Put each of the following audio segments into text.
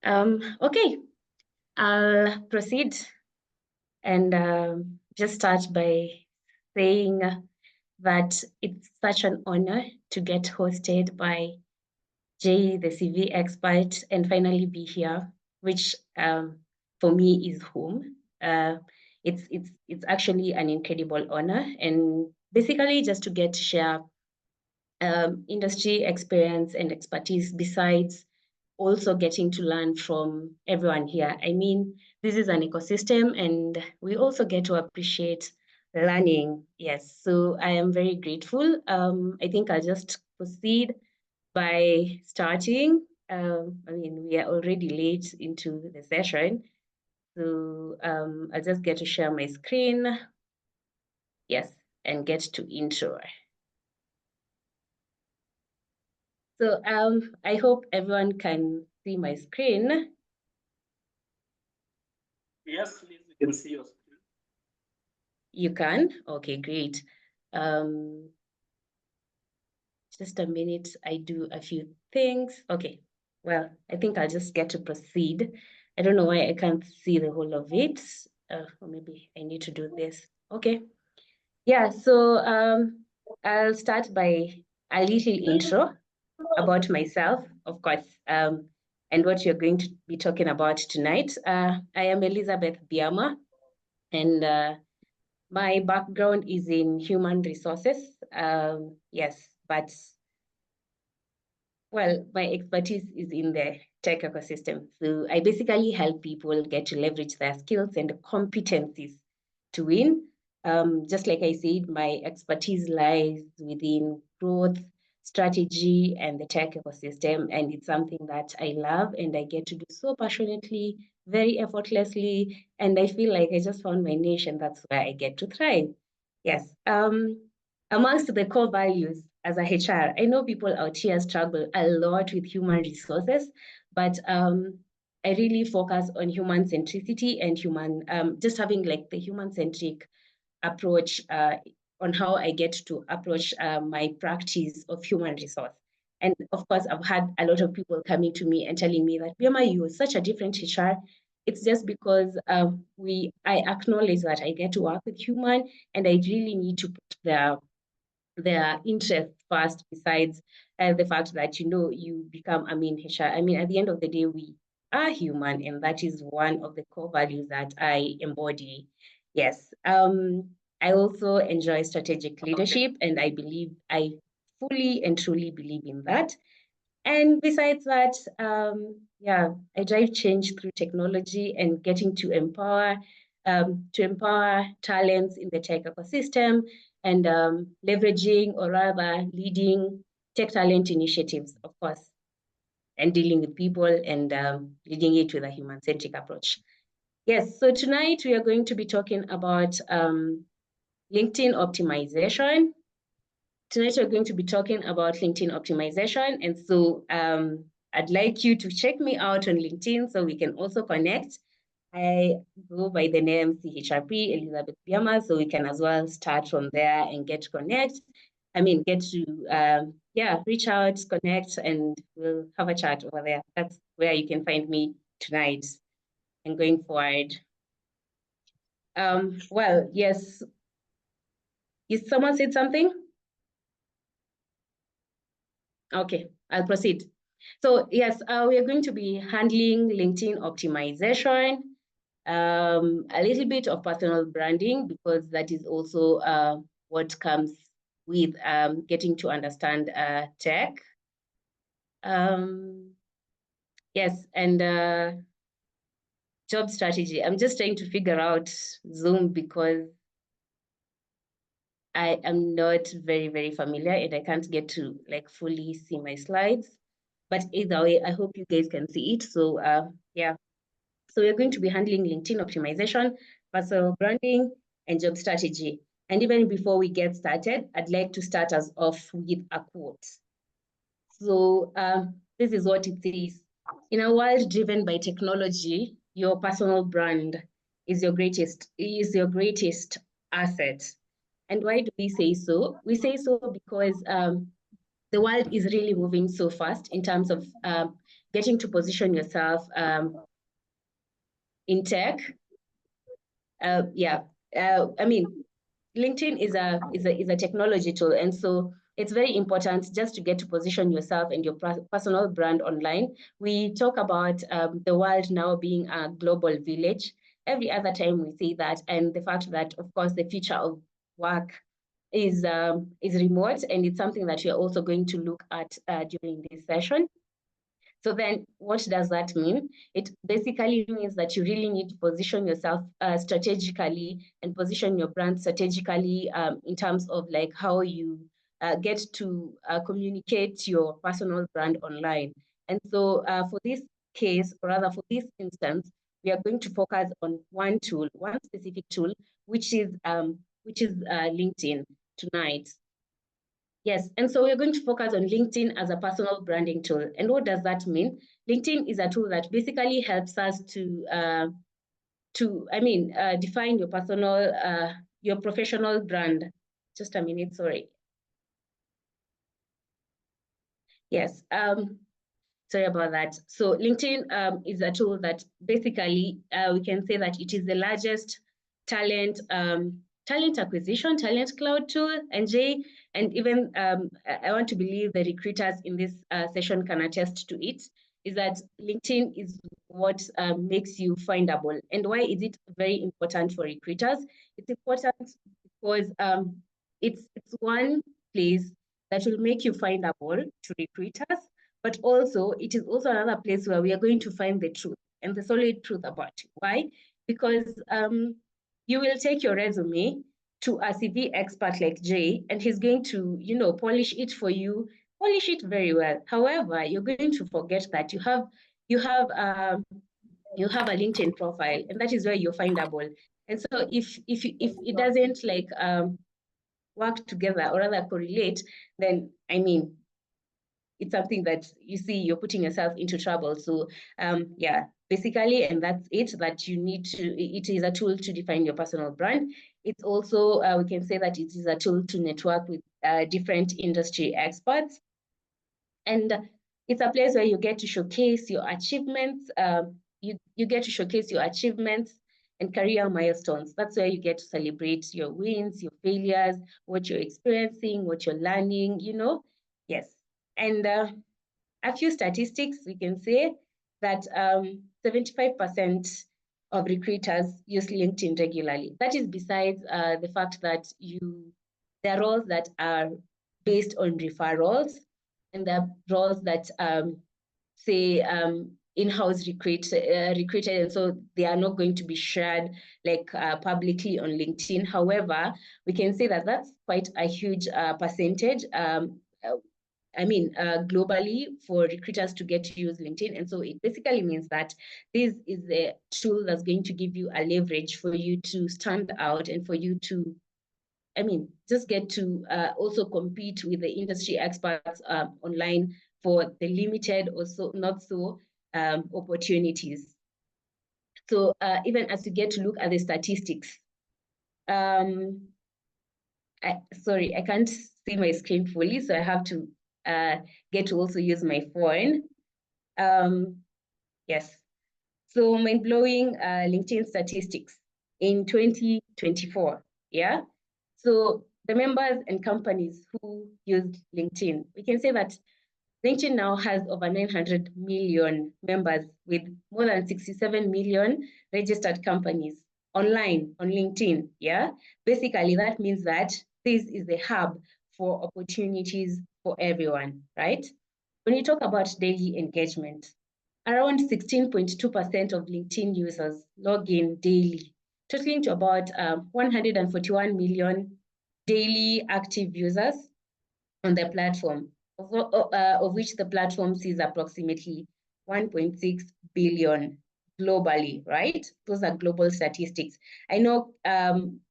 Okay, I'll proceed and just start by saying that it's such an honor to get hosted by Jay, the CV expert, and finally be here, which for me is home. It's actually an incredible honor, and basically just to get to share industry experience and expertise besides also getting to learn from everyone here. I mean, this is an ecosystem and we also get to appreciate learning. Yes, so I am very grateful. I think I'll just proceed by starting. I mean, we are already late into the session. So I'll just get to share my screen. Yes, and get to intro. So I hope everyone can see my screen. Yes, please, you can see your screen. You can? Okay, great. Just a minute, I do a few things. Okay, well, I think I'll just get to proceed. I don't know why I can't see the whole of it. Or maybe I need to do this. Okay. Yeah, so I'll start by a little intro about myself, of course, and what you're going to be talking about tonight. I am Elizabeth Biamah, and my background is in human resources. Yes, but well, my expertise is in the tech ecosystem. So I basically help people get to leverage their skills and competencies to win. Just like I said, my expertise lies within growth, strategy, and the tech ecosystem. And it's something that I love and I get to do so passionately, very effortlessly. And I feel like I just found my niche and that's where I get to thrive. Yes. Amongst the core values as a HR, I know people out here struggle a lot with human resources, but I really focus on human centricity and just having like the human centric approach on how I get to approach my practice of human resource. And of course, I've had a lot of people coming to me and telling me that, Biamah, you are such a different HR. It's just because I acknowledge that I get to work with human and I really need to put their interest first, besides the fact that, you become HR. I mean, at the end of the day, we are human, and that is one of the core values that I embody. Yes. I also enjoy strategic leadership, and I fully and truly believe in that. And besides that, yeah, I drive change through technology and getting to empower talents in the tech ecosystem and leveraging or rather leading tech talent initiatives, of course, and dealing with people and leading it with a human-centric approach. Yes, so tonight we are going to be talking about LinkedIn optimization. Tonight we're going to be talking about LinkedIn optimization. And so I'd like you to check me out on LinkedIn so we can also connect. I go by the name CHRP, Elizabeth Biamah, so we can as well start from there and get to connect. I mean, get to, reach out, connect, and we'll have a chat over there. That's where you can find me tonight and going forward. Well, yes. Is someone said something? Okay, I'll proceed. So yes, we are going to be handling LinkedIn optimization, a little bit of personal branding, because that is also what comes with getting to understand tech. Yes, and job strategy. I'm just trying to figure out Zoom because I am not very, very familiar and I can't get to like fully see my slides. But either way, I hope you guys can see it. So yeah. So we're going to be handling LinkedIn optimization, personal branding, and job strategy. And even before we get started, I'd like to start us off with a quote. So this is what it says. In a world driven by technology, your personal brand is your greatest asset. And why do we say so? We say so because the world is really moving so fast in terms of getting to position yourself in tech. I mean, LinkedIn is a technology tool, and so it's very important just to get to position yourself and your personal brand online. We talk about the world now being a global village. Every other time we say that, and the fact that, of course, the future of work is remote, and it's something that we are also going to look at during this session. So then what does that mean? It basically means that you really need to position yourself strategically and position your brand strategically in terms of like how you get to communicate your personal brand online. And so for this case, or rather for this instance, we are going to focus on one tool, one specific tool, which is LinkedIn tonight. Yes, and so we're going to focus on LinkedIn as a personal branding tool. And what does that mean? LinkedIn is a tool that basically helps us to define your personal, your professional brand. Just a minute, sorry. Yes, sorry about that. So LinkedIn is a tool that basically we can say that it is the largest talent acquisition, talent cloud tool, and even I want to believe the recruiters in this session can attest to it, is that LinkedIn is what makes you findable. And why is it very important for recruiters? It's important because it's one place that will make you findable to recruiters, but also it is also another place where we are going to find the truth and the solid truth about you. Why? Because you will take your resume to a CV expert like Jay, and he's going to, polish it for you, polish it very well. However, you're going to forget that you have a LinkedIn profile, and that is where you're findable. And so if it doesn't like work together or rather correlate, then I mean, it's something that you see you're putting yourself into trouble. So yeah, basically, and that's it, that you need to, it is a tool to define your personal brand. It's also, we can say that it is a tool to network with different industry experts. And it's a place where you get to showcase your achievements. You get to showcase your achievements and career milestones. That's where you get to celebrate your wins, your failures, what you're experiencing, what you're learning, Yes. And a few statistics, we can say that 75% of recruiters use LinkedIn regularly. That is besides the fact that there are roles that are based on referrals, and there are roles that say in-house recruited, and so they are not going to be shared like publicly on LinkedIn. However, we can say that that's quite a huge percentage. Globally, for recruiters to get to use LinkedIn. And so it basically means that this is a tool that's going to give you a leverage for you to stand out and for you to, just get to also compete with the industry experts online for the limited or so not so opportunities. So even as you get to look at the statistics, sorry, I can't see my screen fully, so I have to get to also use my phone. Yes. So mind-blowing LinkedIn statistics in 2024, yeah? So the members and companies who used LinkedIn, we can say that LinkedIn now has over 900 million members with more than 67 million registered companies online on LinkedIn, yeah? Basically, that means that this is the hub for opportunities for everyone, right? When you talk about daily engagement, around 16.2% of LinkedIn users log in daily, totaling to about 141 million daily active users on the platform, of which the platform sees approximately 1.6 billion globally, right? Those are global statistics. I know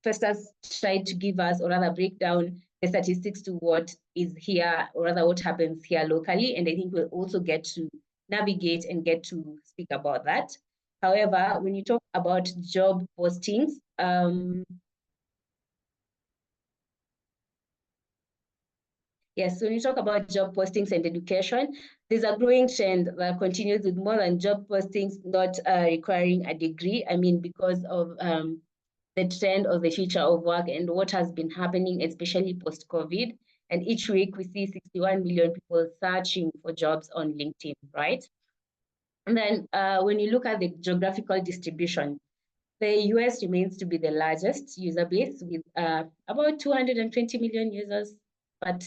Festus tried to give us, or rather break down the statistics to what is here, or rather what happens here locally, and I think we'll also get to navigate and get to speak about that. However, when you talk about job postings, Yes, when you talk about job postings and education, there's a growing trend that continues with more than job postings not requiring a degree. I mean, because of the trend of the future of work and what has been happening, especially post-COVID. And each week we see 61 million people searching for jobs on LinkedIn, right? And then when you look at the geographical distribution, the US remains to be the largest user base with about 220 million users, but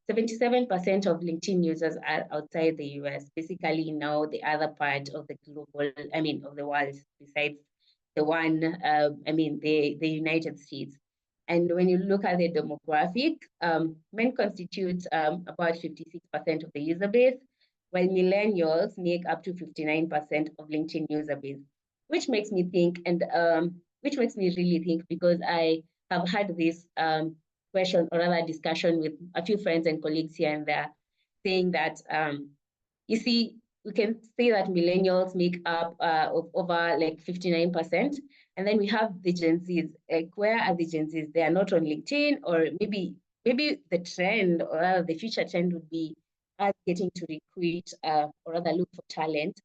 77% of LinkedIn users are outside the US, basically now the other part of the of the world, besides the one, the United States. And when you look at the demographic, men constitute about 56% of the user base, while millennials make up to 59% of LinkedIn user base, which makes me think, and which makes me really think, because I have had this question or rather discussion with a few friends and colleagues here and there, saying that you see, we can say that millennials make up of over like 59%. And then we have the Gen Zs. Like, where are the Gen Zs? They are not on LinkedIn, or maybe the trend or the future trend would be us getting to recruit or rather look for talent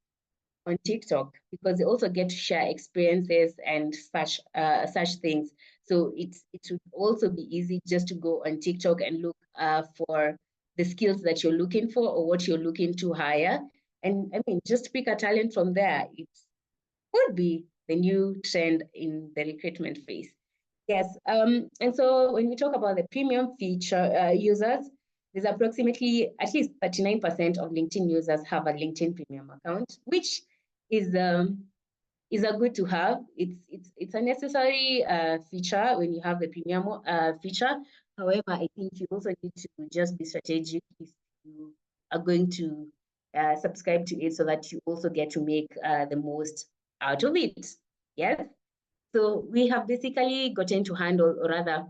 on TikTok, because they also get to share experiences and such things. So it would also be easy just to go on TikTok and look for the skills that you're looking for or what you're looking to hire. And I mean, just pick a talent from there. It would be the new trend in the recruitment phase. Yes, and so when we talk about the premium feature users, there's approximately at least 39% of LinkedIn users have a LinkedIn premium account, which is a good to have. It's a necessary feature when you have the premium feature. However, I think you also need to just be strategic if you are going to subscribe to it, so that you also get to make the most out of it. Yes. So we have basically gotten to handle, or rather,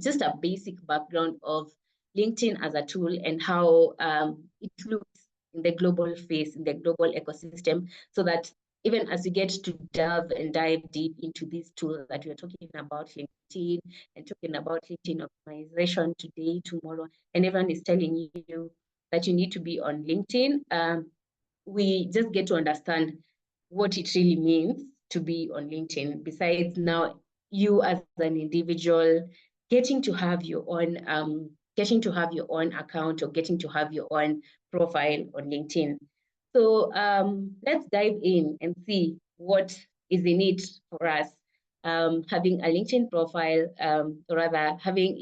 just a basic background of LinkedIn as a tool and how it looks in the global face, in the global ecosystem, so that even as you get to delve and dive deep into these tools that we're talking about, LinkedIn, and talking about LinkedIn optimization today, tomorrow, and everyone is telling you that you need to be on LinkedIn, we just get to understand what it really means to be on LinkedIn, besides now you as an individual getting to have your own account, or getting to have your own profile on LinkedIn. So let's dive in and see what is in it for us, having a LinkedIn profile, or rather having,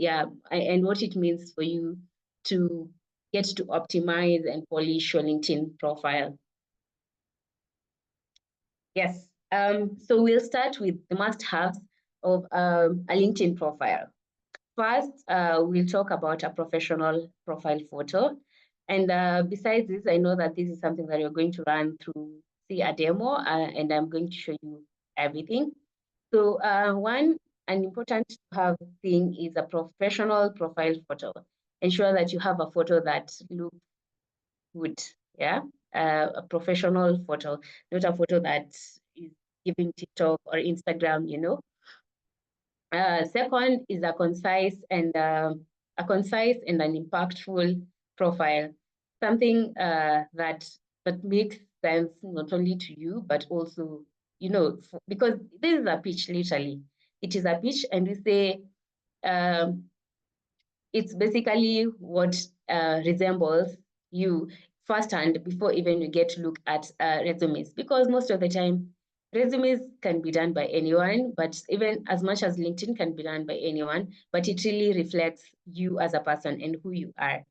and what it means for you to get to optimize and polish your LinkedIn profile. Yes, so we'll start with the must-haves of a LinkedIn profile. First, we'll talk about a professional profile photo. And besides this, I know that this is something that you're going to run through, see a demo, and I'm going to show you everything. So an important to have thing is a professional profile photo. Ensure that you have a photo that looks good, yeah? A professional photo, not a photo that is giving TikTok or Instagram, you know? Second is a concise and an impactful profile, something that makes sense not only to you but also, you know, because this is a pitch. Literally, it is a pitch, and we say it's basically what resembles you firsthand before even you get to look at resumes, because most of the time resumes can be done by anyone, but even as much as LinkedIn can be done by anyone, but it really reflects you as a person and who you are.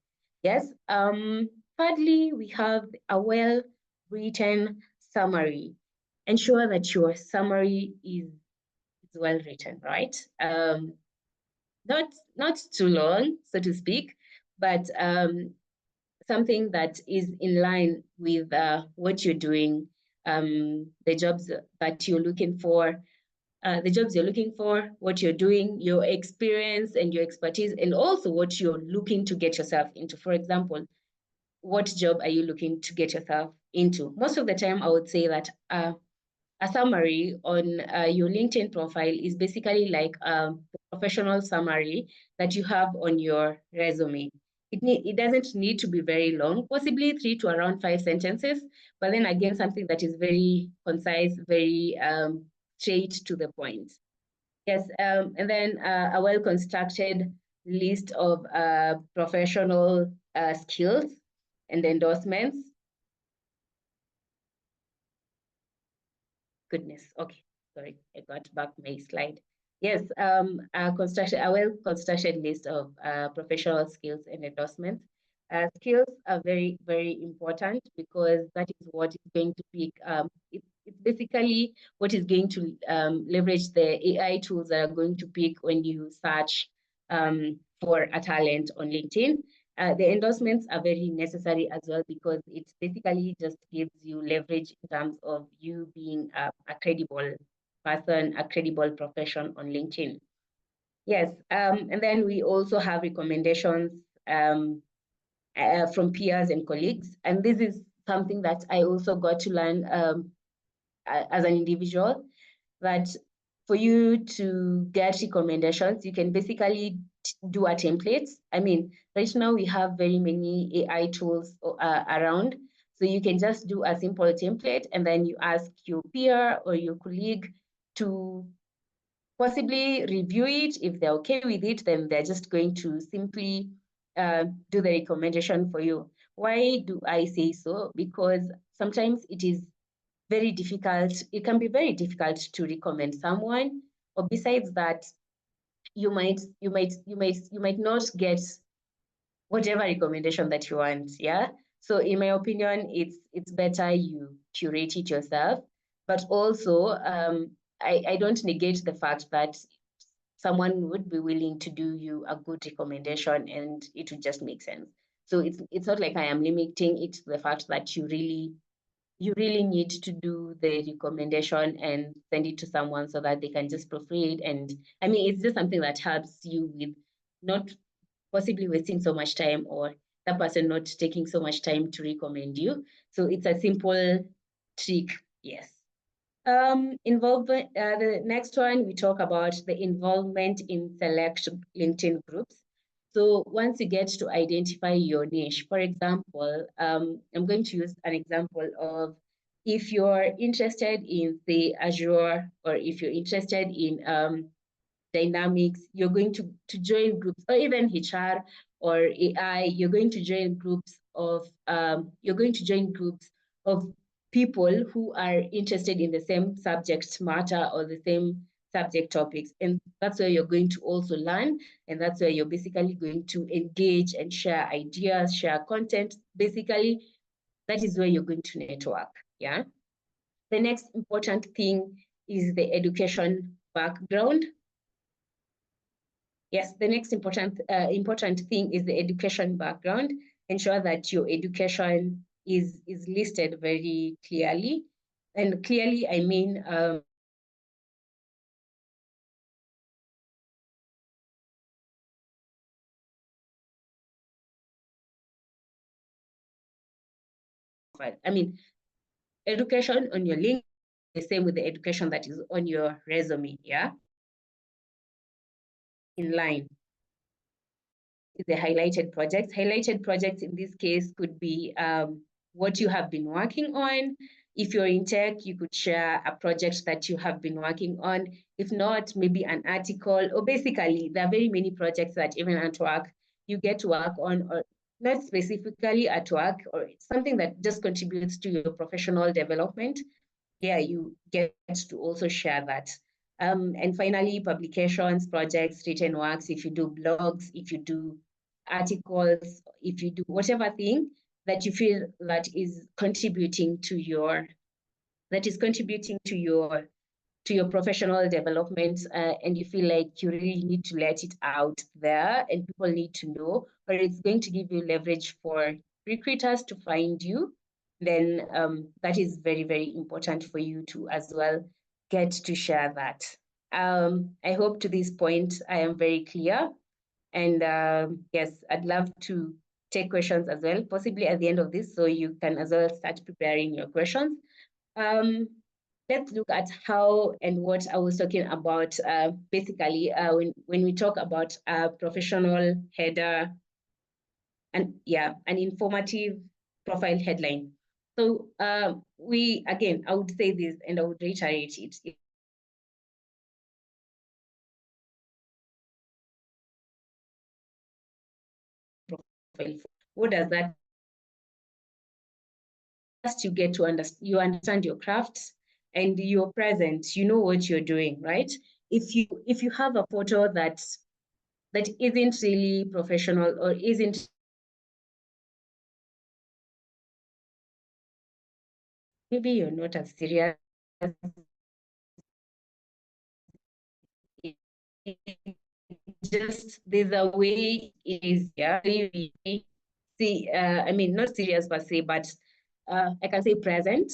Yes. Thirdly, we have a well-written summary. Ensure that your summary is well written, right? Not too long, so to speak, but something that is in line with what you're doing, the jobs that you're looking for, what you're doing, your experience and your expertise, and also what you're looking to get yourself into. For example, what job are you looking to get yourself into? Most of the time, I would say that a summary on your LinkedIn profile is basically like the professional summary that you have on your resume. it doesn't need to be very long, possibly 3 to around 5 sentences, but then again, something that is very concise, very straight to the point. Yes, and then a well-constructed list of professional skills and endorsements. Goodness, okay, sorry, I got back my slide. Yes, a well-constructed list of professional skills and endorsements. Skills are very, very important because that is what is going to pick. It's basically what is going to leverage the AI tools that are going to pick when you search for a talent on LinkedIn. The endorsements are very necessary as well because it basically just gives you leverage in terms of you being a credible person, a credible profession on LinkedIn. Yes, and then we also have recommendations from peers and colleagues. And this is something that I also got to learn as an individual, that for you to get recommendations, you can basically do a template. I mean, right now we have very many AI tools around. So you can just do a simple template and then you ask your peer or your colleague to possibly review it. If they're okay with it, then they're just going to simply do the recommendation for you. Why do I say so? Because sometimes it is very difficult. It can be very difficult to recommend someone, or besides that, you might not get whatever recommendation that you want. Yeah. So in my opinion, it's better you curate it yourself. But also, I don't negate the fact that someone would be willing to do you a good recommendation and it would just make sense. So it's not like I am limiting it to the fact that you really need to do the recommendation and send it to someone so that they can just proofread. And I mean, it's just something that helps you with not possibly wasting so much time or that person not taking so much time to recommend you. So it's a simple trick, yes. Involvement, the next one, we talk about the involvement in select LinkedIn groups. So once you get to identify your niche, for example, I'm going to use an example of if you're interested in, say, Azure, or if you're interested in Dynamics, you're going to join groups, or even HR or AI, you're going to join groups of people who are interested in the same subject matter or the same subject topics. And that's where you're going to also learn. And that's where you're basically going to engage and share ideas, share content. Basically, that is where you're going to network. Yeah. The next important thing is the education background. Yes, the next important thing is the education background. Ensure that your education is listed very clearly. And clearly, I mean, education on your link, the same with the education that is on your resume, yeah? In line. The highlighted projects. Highlighted projects in this case could be what you have been working on. If you're in tech, you could share a project that you have been working on. If not, maybe an article, or basically there are very many projects that even at work you get to work on, or not specifically at work, or it's something that just contributes to your professional development. Yeah, you get to also share that. And finally, publications, projects, written works, if you do blogs, if you do articles, if you do whatever thing that you feel that is contributing to your professional development, and you feel like you really need to let it out there and people need to know, or it's going to give you leverage for recruiters to find you, then that is very, very important for you to as well get to share that. I hope to this point I am very clear. And yes, I'd love to take questions as well, possibly at the end of this, so you can as well start preparing your questions. Let's look at how and what I was talking about. Basically, when we talk about a professional header an informative profile headline. So I would say this and I would reiterate it. What does that? First, you get to understand your craft and you're present. You know what you're doing, right? If you have a photo that isn't really professional or isn't maybe you're not as serious. Just there's a way it is, yeah. See, I mean, not serious per se, but I can say present.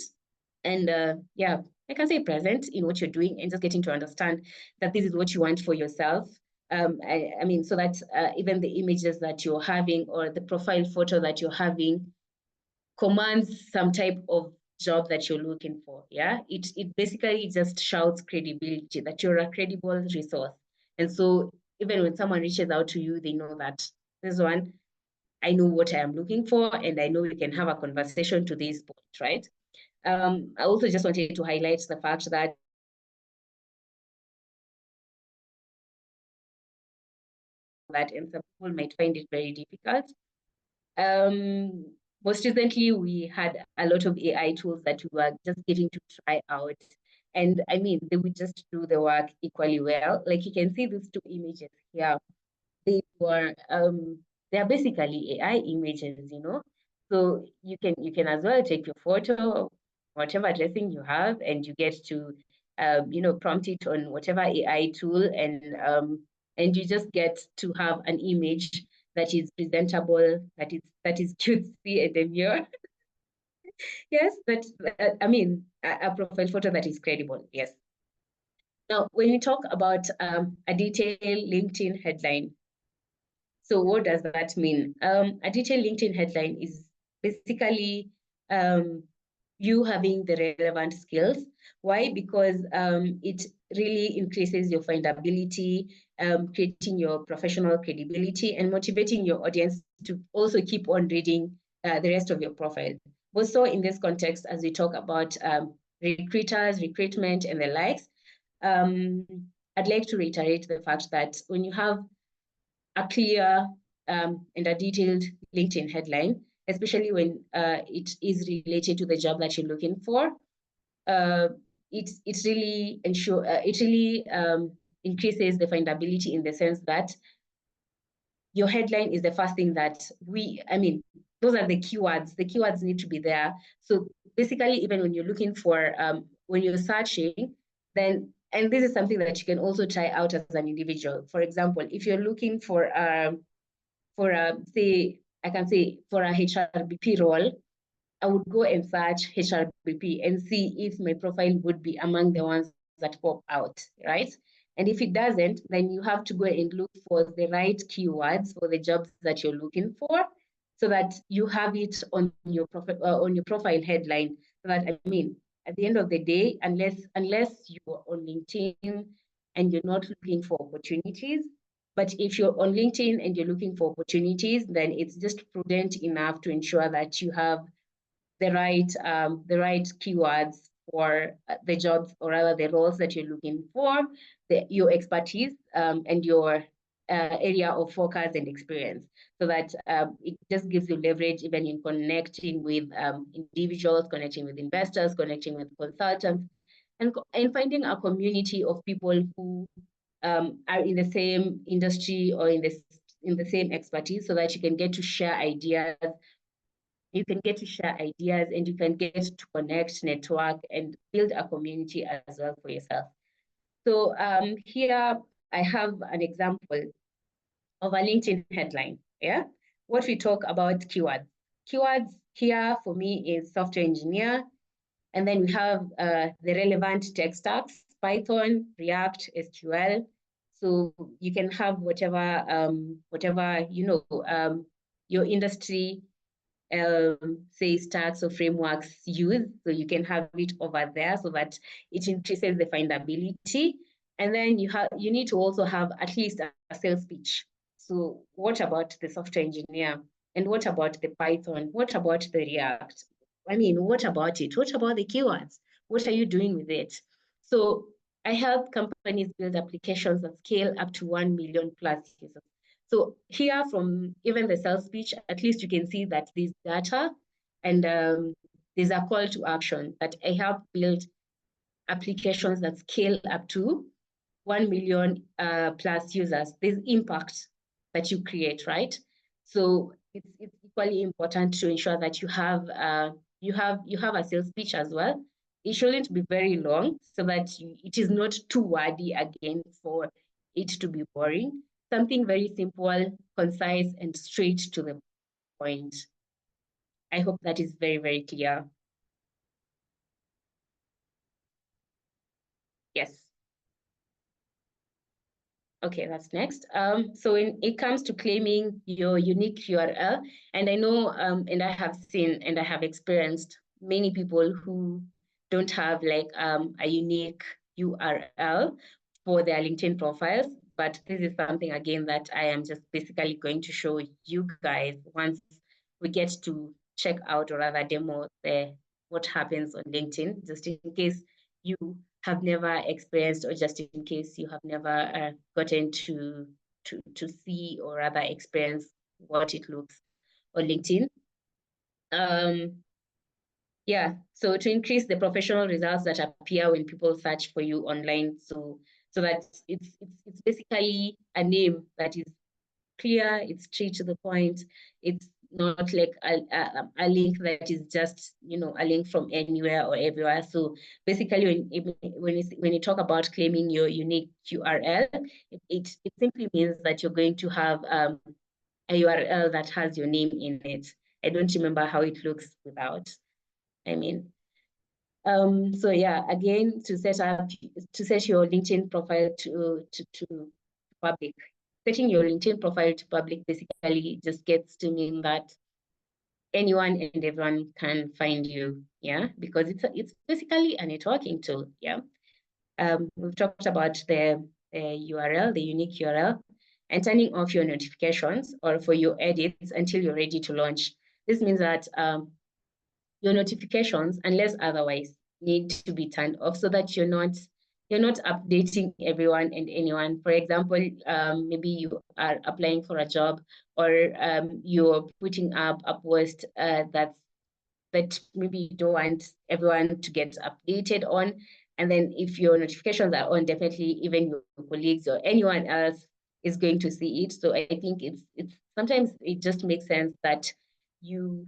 And yeah, I can say present in what you're doing and just getting to understand that this is what you want for yourself. I mean, so that even the images that you're having or the profile photo that you're having commands some type of job that you're looking for. Yeah, it basically just shouts credibility, that you're a credible resource. And so even when someone reaches out to you, they know that this one, I know what I am looking for, and I know we can have a conversation to this point, right? I also just wanted to highlight the fact that and some people might find it very difficult. Most recently, we had a lot of AI tools that we were just getting to try out. And I mean, they would just do the work equally well. Like you can see these two images here. They were they're basically AI images, you know. So you can as well take your photo, whatever dressing you have, and you get to you know, prompt it on whatever AI tool, and you just get to have an image that is presentable, that is cute to see and demure. Yes, but I mean a profile photo that is credible. Yes. Now, when we talk about a detailed LinkedIn headline, so what does that mean? A detailed LinkedIn headline is basically you having the relevant skills. Why? Because it really increases your findability, creating your professional credibility, and motivating your audience to also keep on reading the rest of your profile. Also, in this context, as we talk about recruiters, recruitment, and the likes, um, I'd like to reiterate the fact that when you have a clear and a detailed LinkedIn headline, especially when it is related to the job that you're looking for. It really increases the findability in the sense that your headline is the first thing that I mean, those are the keywords. The keywords need to be there. So basically, even when you're looking for, when you're searching, then, and this is something that you can also try out as an individual. For example, if you're looking for say, I can say for a HRBP role, I would go and search HRBP and see if my profile would be among the ones that pop out, right? And if it doesn't, then you have to go and look for the right keywords for the jobs that you're looking for, so that you have it on your profile headline. So that, I mean, at the end of the day, unless you're on LinkedIn and you're not looking for opportunities, but if you're on LinkedIn and you're looking for opportunities, then it's just prudent enough to ensure that you have the right keywords for the jobs, or rather the roles that you're looking for, your expertise and your area of focus and experience, so that it just gives you leverage even in connecting with individuals, connecting with investors, connecting with consultants, and finding a community of people who are in the same industry or in the same expertise, so that you can get to share ideas. You can get to share ideas, and you can get to connect, network, and build a community as well for yourself. So here I have an example of a LinkedIn headline. Yeah, what we talk about keywords. Keywords here for me is software engineer, and then we have the relevant tech stacks: Python, React, SQL. So you can have whatever you know your industry say stacks or frameworks use. So you can have it over there so that it increases the findability. And then you need to also have at least a sales pitch. So what about the software engineer? And what about the Python? What about the React? I mean, what about it? What about the keywords? What are you doing with it? So I help companies build applications that scale up to 1 million plus users. So here from even the sales pitch, at least you can see that there's data and there's a call to action that I help build applications that scale up to 1 million plus users. There's impact that you create, right? So it's equally important to ensure that you have a sales pitch as well. It shouldn't be very long so that it is not too wordy again for it to be boring. Something very simple, concise, and straight to the point. I hope that is very, very clear. Yes. Okay, that's next. So when it comes to claiming your unique URL, and I know, and I have seen and I have experienced many people who don't have like a unique URL for their LinkedIn profiles, but this is something again that I am just basically going to show you guys once we get to check out or rather demo what happens on LinkedIn, just in case you have never experienced, or just in case you have never gotten to see or rather experience what it looks on LinkedIn. Yeah, so to increase the professional results that appear when people search for you online, so that it's basically a name that is clear, it's straight to the point. It's not like a link that is just, a link from anywhere or everywhere. So basically, when you talk about claiming your unique URL, it simply means that you're going to have a URL that has your name in it. I don't remember how it looks without. So yeah, again, to set your LinkedIn profile to public. Setting your LinkedIn profile to public basically just gets to mean that anyone and everyone can find you, yeah, because it's basically a networking tool, yeah. We've talked about the URL, the unique URL, and turning off your notifications or for your edits until you're ready to launch. This means that your notifications, unless otherwise, need to be turned off so that you're not updating everyone and anyone. For example, maybe you are applying for a job, or you're putting up a post that maybe you don't want everyone to get updated on. And then if your notifications are on, definitely even your colleagues or anyone else is going to see it. So I think it's sometimes it just makes sense that you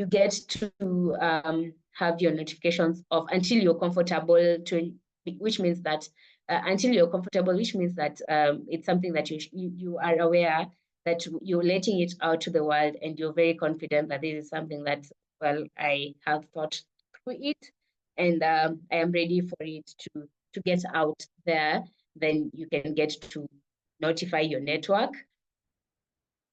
get to have your notifications off until you're comfortable which means that until you're comfortable, which means that it's something that you are aware that you're letting it out to the world, and you're very confident that this is something that, well, I have thought through it, and I am ready for it to get out there. Then you can get to notify your network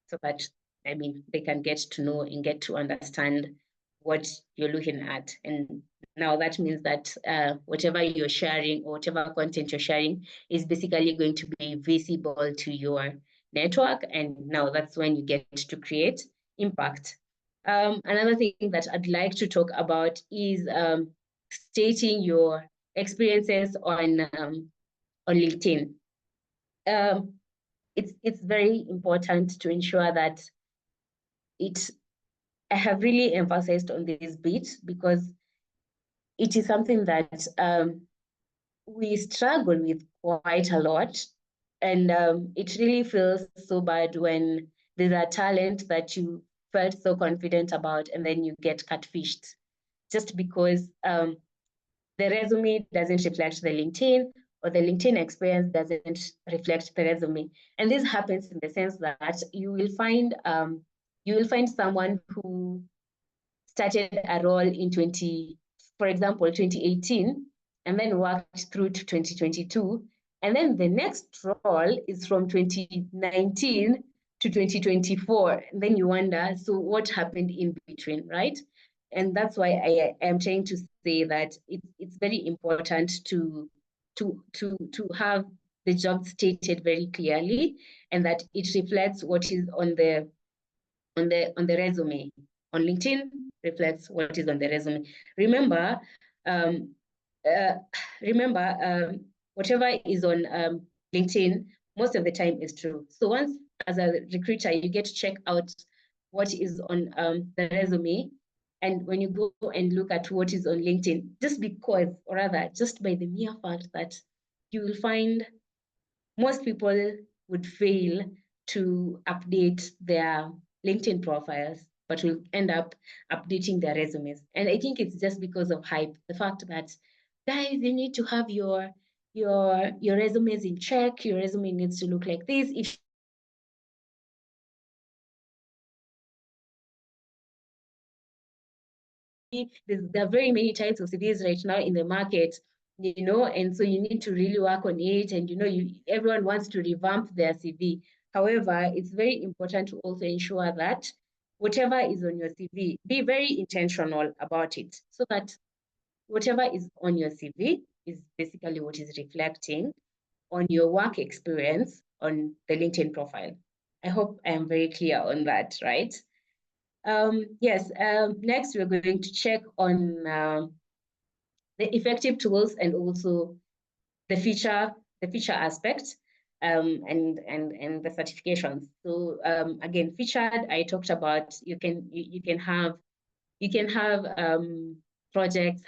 so that they can get to know and get to understand what you're looking at. And now that means that whatever you're sharing or whatever content you're sharing is basically going to be visible to your network. And now that's when you get to create impact. Another thing that I'd like to talk about is stating your experiences on LinkedIn. It's very important to ensure that I have really emphasized on this bit because it is something that we struggle with quite a lot. And it really feels so bad when there's a talent that you felt so confident about and then you get catfished just because the resume doesn't reflect the LinkedIn, or the LinkedIn experience doesn't reflect the resume. And this happens in the sense that you will find someone who started a role in for example, 2018, and then worked through to 2022. And then the next role is from 2019 to 2024. And then you wonder, so what happened in between, right? And that's why I am trying to say that it's very important to have the job stated very clearly, and that it reflects what is on the on the resume. On LinkedIn reflects what is on the resume. Remember, um, uh, whatever is on LinkedIn most of the time is true. So once, as a recruiter, you get to check out what is on the resume, and when you go and look at what is on LinkedIn, just because, or rather, just by the mere fact that you will find most people would fail to update their LinkedIn profiles, but will end up updating their resumes. And I think it's just because of hype, the fact that, guys, you need to have your resumes in check. Your resume needs to look like this. If there are very many types of CVs right now in the market, and so you need to really work on it. And everyone wants to revamp their CV. However, it's very important to also ensure that whatever is on your CV, be very intentional about it, so that whatever is on your CV is basically what is reflecting on your work experience on the LinkedIn profile. I hope I am very clear on that, right? Yes, next we're going to check on the effective tools and also the feature aspect, and the certifications. So again, featured, I talked about, you can have project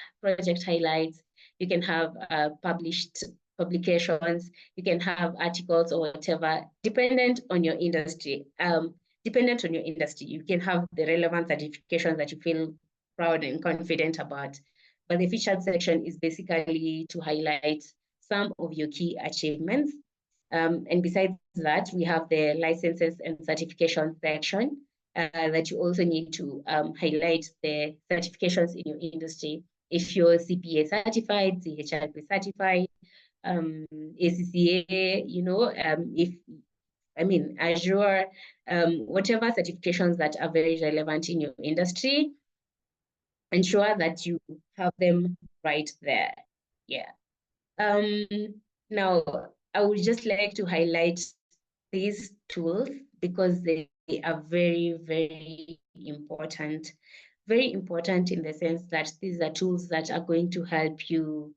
highlights, you can have published publications, you can have articles or whatever, dependent on your industry. You can have the relevant certifications that you feel proud and confident about. But the featured section is basically to highlight some of your key achievements. And besides that, we have the licenses and certification section, that you also need to highlight the certifications in your industry. If you're CPA certified, CHRP certified, ACCA, Azure, whatever certifications that are very relevant in your industry, ensure that you have them right there. Yeah. Now, I would just like to highlight these tools because they are very, very important. Very important in the sense that these are tools that are going to help you,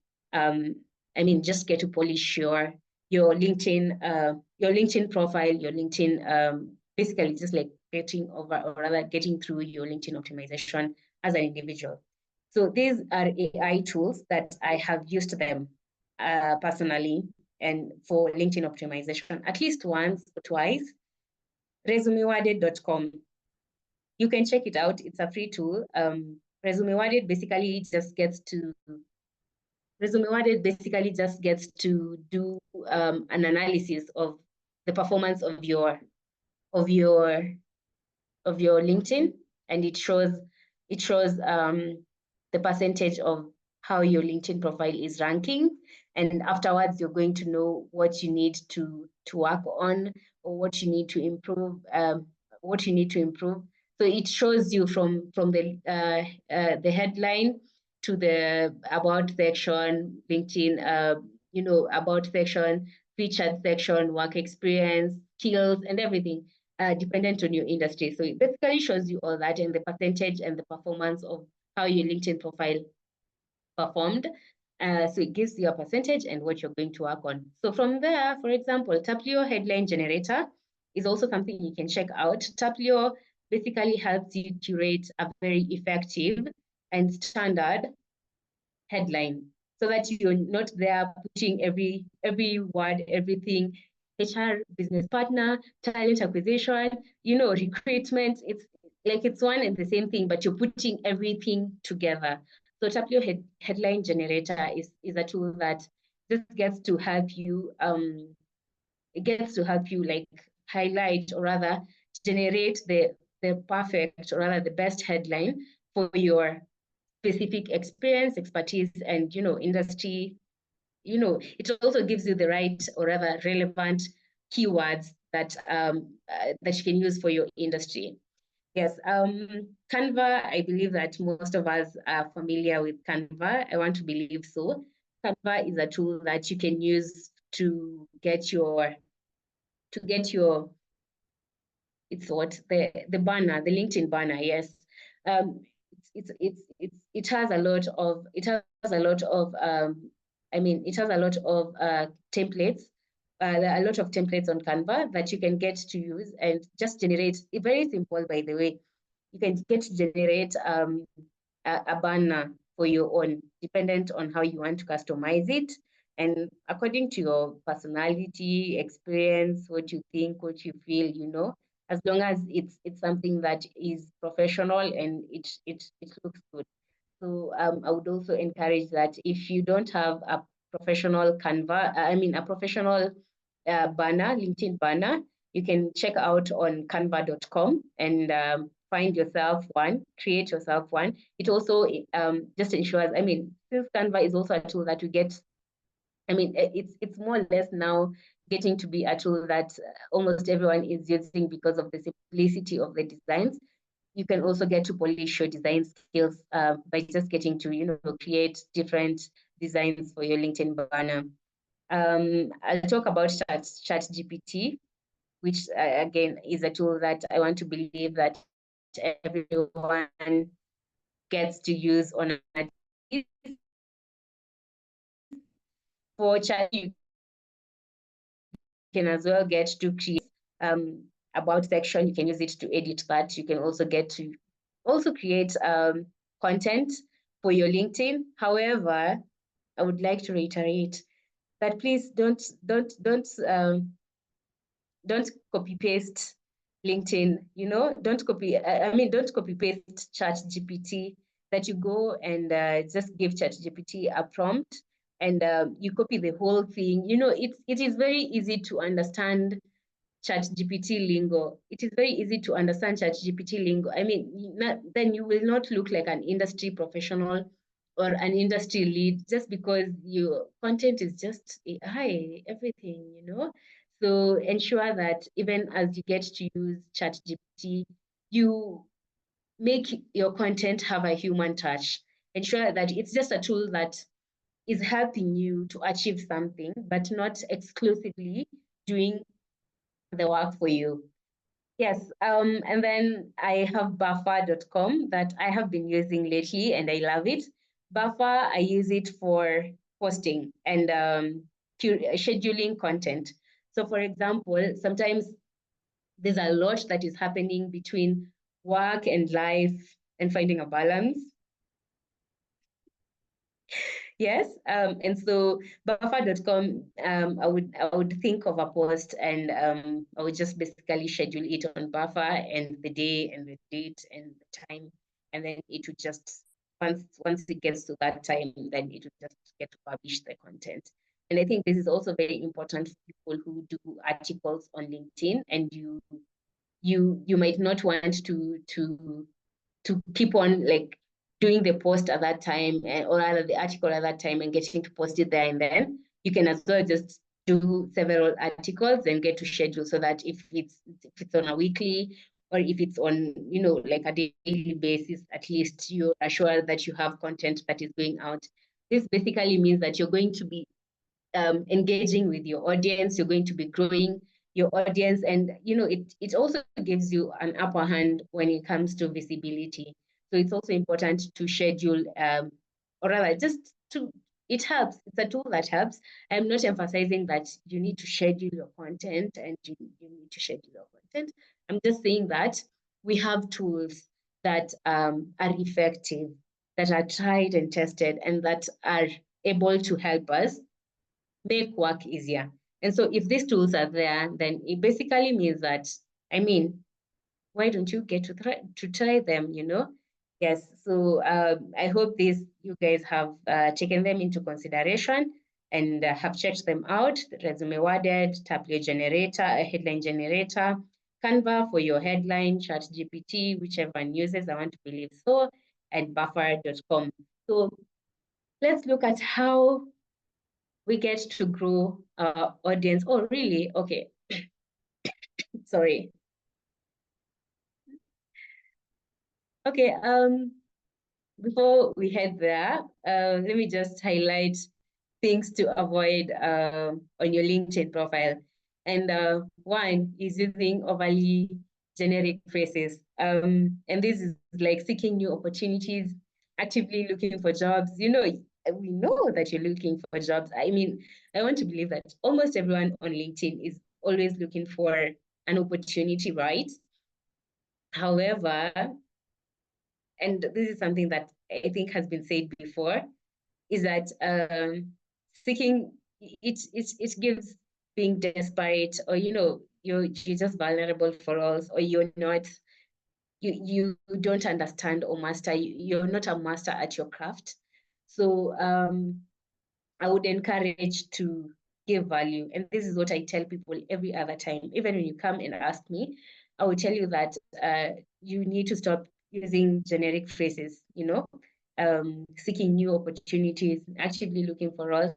just get to polish your LinkedIn profile, your LinkedIn, basically just like getting over, or rather getting through your LinkedIn optimization as an individual. So these are AI tools that I have used them personally, and for LinkedIn optimization at least once or twice. ResumeWorded.com. You can check it out. It's a free tool. ResumeWorded basically just gets to do an analysis of the performance of your LinkedIn, and it shows the percentage of how your LinkedIn profile is ranking. And afterwards, you're going to know what you need to work on, or what you need to improve. So it shows you from the headline to the about section, LinkedIn, about section, featured section, work experience, skills, and everything, dependent on your industry. So it basically shows you all that, and the percentage and the performance of how your LinkedIn profile performed. So it gives you a percentage and what you're going to work on. So from there, for example, Taplio Headline Generator is also something you can check out. Taplio basically helps you curate a very effective and standard headline, so that you're not there putting every word, everything, HR, business partner, talent acquisition, recruitment. It's like it's one and the same thing, but you're putting everything together. So Taplio Headline Generator is a tool that just gets to help you, like highlight, or rather generate the perfect, or rather the best headline for your specific experience, expertise, and industry. It also gives you the right, or rather relevant, keywords that you can use for your industry. Yes, Canva, I believe that most of us are familiar with Canva. I want to believe so. Canva is a tool that you can use to get your it's what the banner, the LinkedIn banner, yes. It has a lot of it has a lot of templates. There are a lot of templates on Canva that you can get to use and just generate. It's very simple, by the way. You can get to generate a banner for your own, dependent on how you want to customize it. And according to your personality, experience, what you think, what you feel, you know, as long as it's something that is professional and it looks good. So I would also encourage that if you don't have a professional a professional banner, LinkedIn banner, you can check out on canva.com and find yourself one, create yourself one. It also just ensures, since Canva is also a tool that you get, it's more or less now getting to be a tool that almost everyone is using because of the simplicity of the designs. You can also get to polish your design skills by just getting to, create different designs for your LinkedIn banner. I'll talk about ChatGPT, which again is a tool that I want to believe that everyone gets to use on a daily basis. For Chat, you can as well get to create about section. You can use it to edit that. You can also get to create content for your LinkedIn. However, I would like to reiterate that please don't copy paste LinkedIn, don't copy paste ChatGPT, that you go and just give ChatGPT a prompt and you copy the whole thing. It is very easy to understand ChatGPT lingo. It is very easy to understand ChatGPT lingo. Then you will not look like an industry professional or an industry lead just because your content is just hi, everything, So ensure that even as you get to use ChatGPT, you make your content have a human touch. Ensure that it's just a tool that is helping you to achieve something, but not exclusively doing the work for you. Yes, and then I have buffer.com that I have been using lately and I love it. Buffer, I use it for posting and scheduling content. So for example, sometimes there's a lot that is happening between work and life and finding a balance. Yes, and so buffer.com, I would think of a post and I would just basically schedule it on Buffer and the day and the date and the time, and then it would just once it gets to that time, then it would just get to publish the content. And I think this is also very important for people who do articles on LinkedIn, and you might not want to keep on like doing the post at that time or rather the article at that time and getting to post it there and then. You can as well just do several articles and get to schedule so that if it's on a weekly or if it's on, like a daily basis, at least you are sure that you have content that is going out. This basically means that you're going to be engaging with your audience, you're going to be growing your audience, and it also gives you an upper hand when it comes to visibility. So it's also important to schedule, or rather just to, it helps. It's a tool that helps. I'm not emphasizing that you need to schedule your content and you need to schedule your content. I'm just saying that we have tools that are effective, that are tried and tested, and that are able to help us make work easier. And so if these tools are there, then it basically means that, why don't you get to try them, Yes, so I hope you guys have taken them into consideration and have checked them out. Resume Worded, Tableau Generator, a headline generator, Canva for your headline, ChatGPT, whichever one uses, I want to believe so, and buffer.com. So let's look at how we get to grow our audience. Oh, really? Okay. Sorry. Okay, before we head there, let me just highlight things to avoid on your LinkedIn profile. And one is using overly generic phrases. And this is like seeking new opportunities, actively looking for jobs. You know, we know that you're looking for jobs. I mean, I want to believe that almost everyone on LinkedIn is always looking for an opportunity, right? However, and this is something that I think has been said before, is that seeking it gives being desperate, or you know, you're just vulnerable for roles, or you're not, you don't understand or master, you're not a master at your craft. So I would encourage to give value. And this is what I tell people every other time. Even when you come and ask me, I will tell you that you need to stop using generic phrases, you know, seeking new opportunities, actively looking for roles.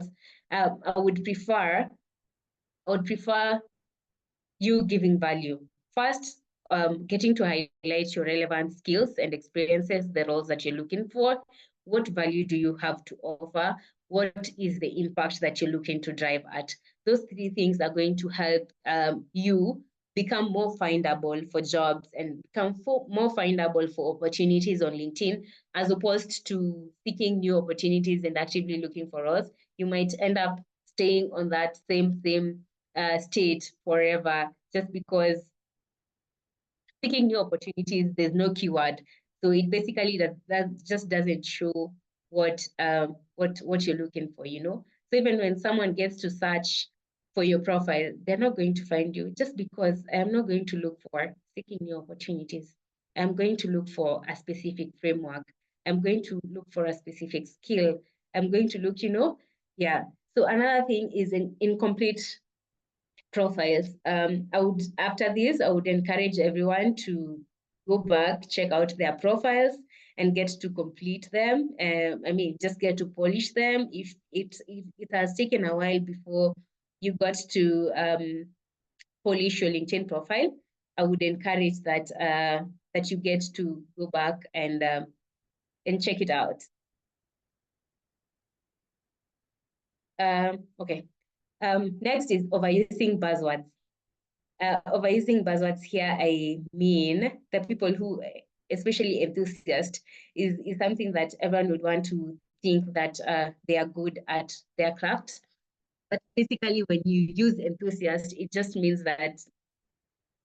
I would prefer you giving value. First, getting to highlight your relevant skills and experiences, the roles that you're looking for. What value do you have to offer? What is the impact that you're looking to drive at? Those three things are going to help you become more findable for jobs and become more findable for opportunities on LinkedIn, as opposed to seeking new opportunities and actively looking for roles. You might end up staying on that same state forever, just because seeking new opportunities, there's no keyword. So it basically that just doesn't show what you're looking for, you know. So even when someone gets to search for your profile, they're not going to find you, just because I am not going to look for seeking new opportunities. I'm going to look for a specific framework. I'm going to look for a specific skill. I'm going to look, you know, yeah. So another thing is an incomplete profiles. After this, I would encourage everyone to go back, check out their profiles, and get to complete them. I mean, just get to polish them. If it has taken a while before you got to polish your LinkedIn profile, I would encourage that you get to go back and check it out. Okay. Next is overusing buzzwords. Overusing buzzwords here, I mean the people who, especially enthusiast, is something that everyone would want to think that they are good at their craft. But basically, when you use enthusiast, it just means that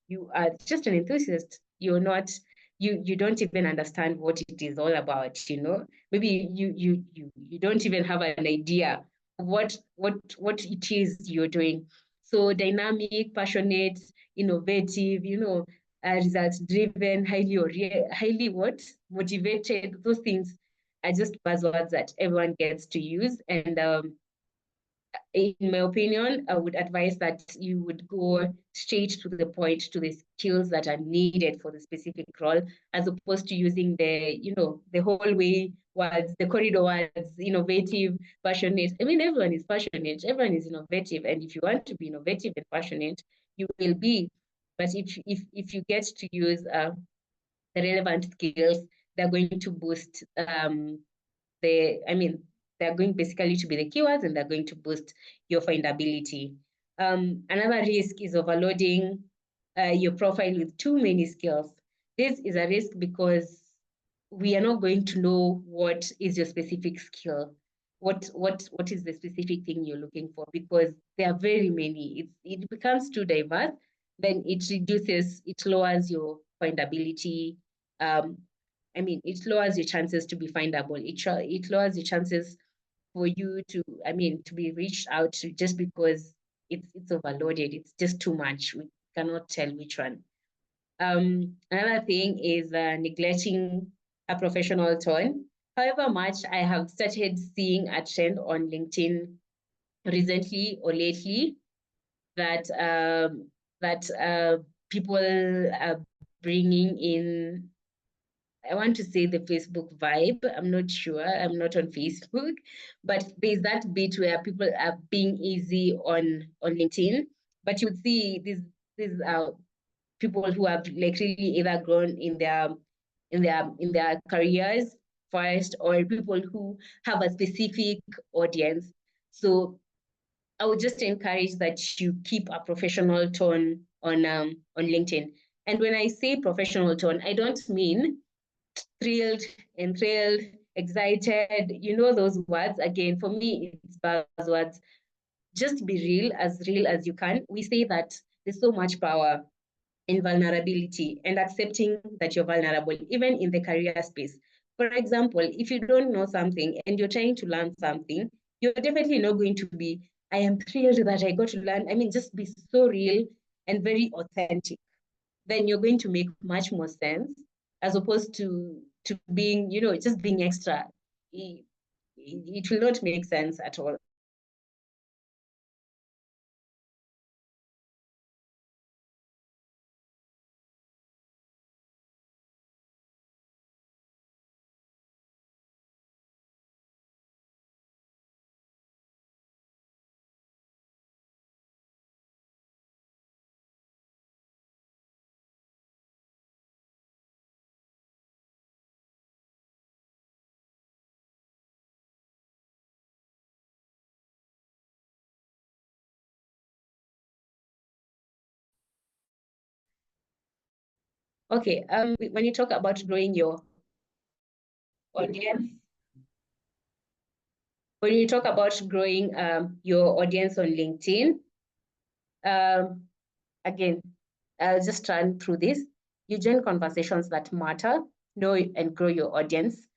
you are just an enthusiast. You're not, you don't even understand what it is all about, you know. Maybe you don't even have an idea of what it is you're doing. So dynamic, passionate, innovative, you know, results driven, highly what motivated. Those things are just buzzwords that everyone gets to use. And in my opinion, I would advise that you would go straight to the point, to the skills that are needed for the specific role, as opposed to using the, you know, the whole way words, the corridor words, innovative, passionate. I mean, everyone is passionate, everyone is innovative. And if you want to be innovative and passionate, you will be. But if you get to use the relevant skills, they're going to boost they're going basically to be the keywords, and they're going to boost your findability. Another risk is overloading your profile with too many skills. This is a risk because we are not going to know what is your specific skill, what is the specific thing you're looking for, because there are very many. It becomes too diverse, then it lowers your findability. I mean, it lowers your chances to be findable. It lowers your chances for you to, I mean, to be reached out to, just because it's overloaded. It's just too much. We cannot tell which one. Another thing is neglecting a professional tone. However much I have started seeing a trend on LinkedIn recently or lately that people are bringing in, I want to say, the Facebook vibe. I'm not sure. I'm not on Facebook, but there's that bit where people are being easy on LinkedIn. But you'd see these people who have like really either grown in their careers first, or people who have a specific audience. So I would just encourage that you keep a professional tone on LinkedIn. And when I say professional tone, I don't mean thrilled, enthralled, excited, those words. Again, for me, it's buzzwords. Just be real as you can. We say that there's so much power in vulnerability and accepting that you're vulnerable, even in the career space. For example, if you don't know something and you're trying to learn something, you're definitely not going to be, I am thrilled that I got to learn. I mean, just be so real and very authentic. Then you're going to make much more sense as opposed to being, just being extra. It will not make sense at all. Okay, when you talk about growing your audience, when you talk about growing your audience on LinkedIn, um, again, I'll just run through this. You join conversations that matter, know and grow your audience.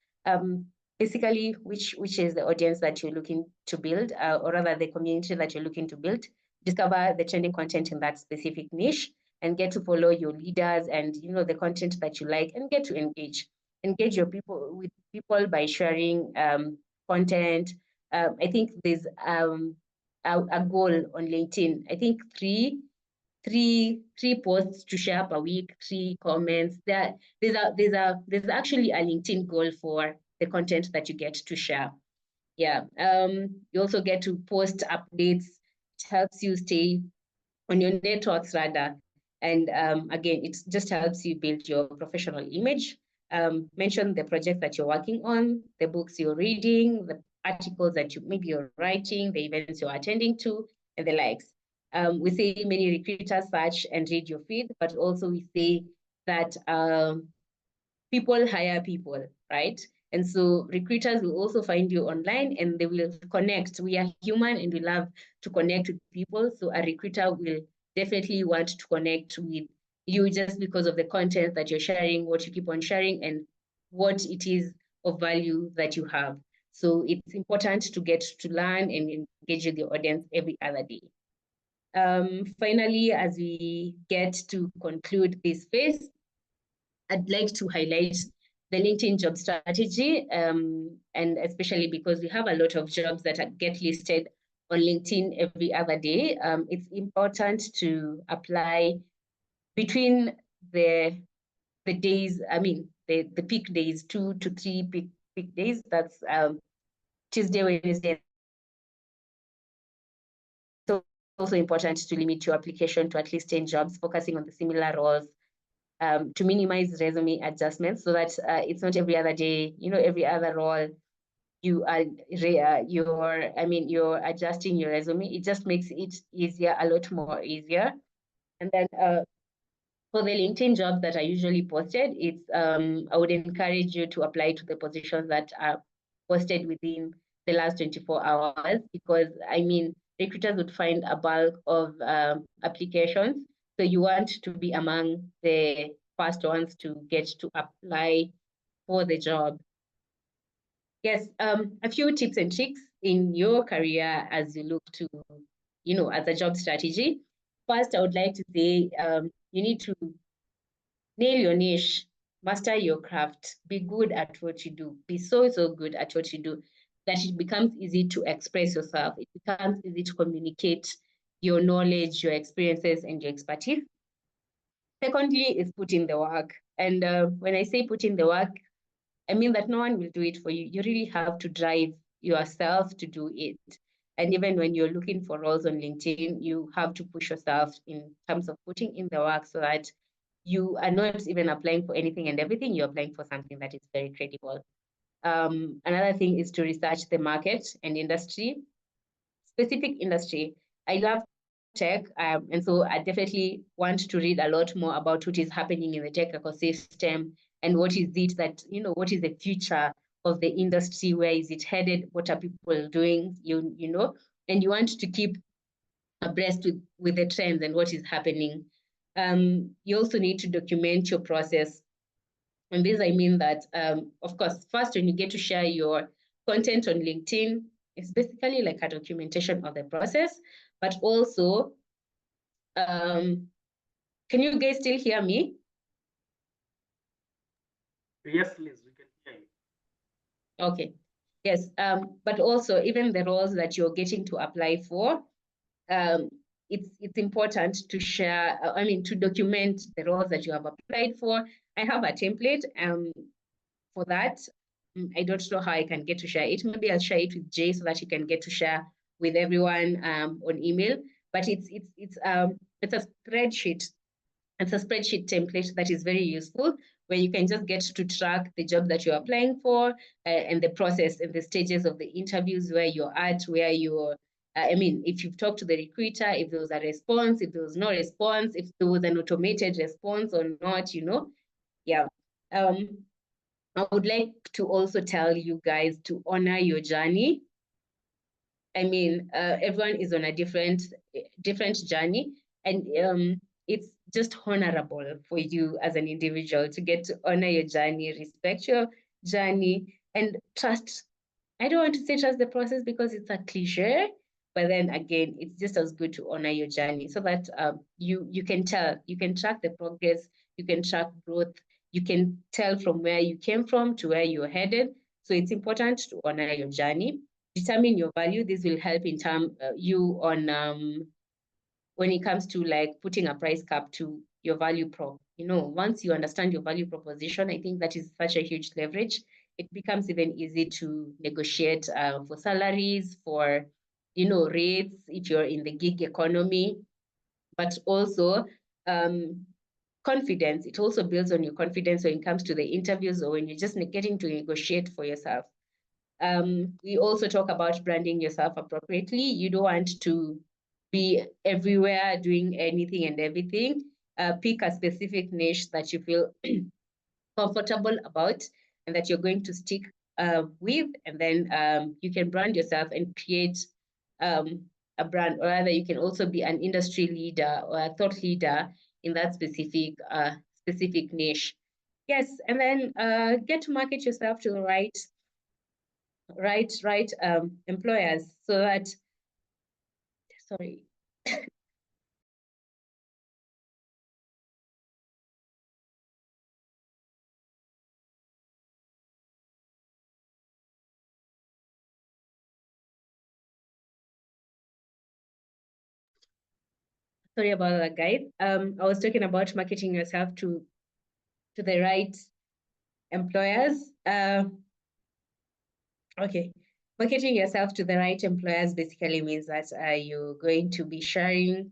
Basically, which is the audience that you're looking to build, or rather the community that you're looking to build. Discover the trending content in that specific niche and get to follow your leaders and the content that you like, and get to engage your people with people by sharing content. I think there's a goal on LinkedIn. I think three posts to share per week, 3 comments. There's actually a LinkedIn goal for the content that you get to share. Yeah. You also get to post updates. It helps you stay on your networks rather. And again, it just helps you build your professional image. Mention the projects that you're working on, the books you're reading, the articles that maybe you're writing, the events you're attending to, and the likes. We say many recruiters search and read your feed, but also we say that people hire people, right? And so recruiters will also find you online and they will connect. We are human and we love to connect with people. So a recruiter will definitely want to connect with you just because of the content that you're sharing, what you keep on sharing, and what it is of value that you have. So it's important to get to learn and engage with the audience every other day. Finally, as we get to conclude this phase, I'd like to highlight the LinkedIn job strategy, and especially because we have a lot of jobs that get listed on LinkedIn every other day. It's important to apply between the days, I mean, the peak days, 2 to 3 peak days. That's Tuesday, Wednesday. So also important to limit your application to at least 10 jobs, focusing on the similar roles, to minimize resume adjustments so that it's not every other day, every other role you're adjusting your resume. It just makes it easier, a lot more easier. And then for the LinkedIn jobs that are usually posted, it's I would encourage you to apply to the positions that are posted within the last 24 hours, because I mean, recruiters would find a bulk of applications. So you want to be among the first ones to get to apply for the job. Yes, a few tips and tricks in your career as you look to, as a job strategy. First, I would like to say you need to nail your niche, master your craft, be good at what you do, be so good at what you do that it becomes easy to express yourself. It becomes easy to communicate your knowledge, your experiences, and your expertise. Secondly, is put in the work. And when I say put in the work, I mean that no one will do it for you. You really have to drive yourself to do it. And even when you're looking for roles on LinkedIn, you have to push yourself in terms of putting in the work so that you are not even applying for anything and everything. You're applying for something that is very credible. Another thing is to research the market and industry, specific industry. I love tech, and so I definitely want to read a lot more about what is happening in the tech ecosystem and what is it that, what is the future of the industry, where is it headed, what are people doing, and you want to keep abreast with the trends and what is happening. You also need to document your process. And this, I mean that, of course, first, when you get to share your content on LinkedIn, it's basically like a documentation of the process, but also, can you guys still hear me? Yes, Liz, we can hear you. Okay. Yes. But also, even the roles that you're getting to apply for, it's important to share, to document the roles that you have applied for. I have a template for that. I don't know how I can get to share it. Maybe I'll share it with Jay so that you can get to share with everyone on email. But it's a spreadsheet. It's a spreadsheet template that is very useful, where you can just get to track the job that you're applying for, and the process and the stages of the interviews, where you're at, where you're, if you've talked to the recruiter, if there was a response, if there was no response, if there was an automated response or not, Yeah. I would like to also tell you guys to honor your journey. Everyone is on a different journey, and it's just honorable for you as an individual to get to honor your journey, respect your journey, and trust. I don't want to say trust the process because it's a cliche, but then again, it's just as good to honor your journey, so that you can tell, you can track the progress, you can track growth, you can tell from where you came from to where you're headed. So it's important to honor your journey. Determine your value. This will help in you on when it comes to like putting a price cap to your value prop. Once you understand your value proposition, I think that is such a huge leverage. It becomes even easy to negotiate for salaries, for rates if you're in the gig economy, but also confidence. It also builds on your confidence when it comes to the interviews, or when you're just getting to negotiate for yourself. We also talk about branding yourself appropriately. You don't want to be everywhere doing anything and everything. Pick a specific niche that you feel comfortable about and that you're going to stick with, and then you can brand yourself and create a brand, or rather you can also be an industry leader or a thought leader in that specific niche. Yes, and then get to market yourself to the right employers, so that, sorry. Sorry about that, guys. I was talking about marketing yourself to the right employers. Okay. Marketing yourself to the right employers basically means that you're going to be sharing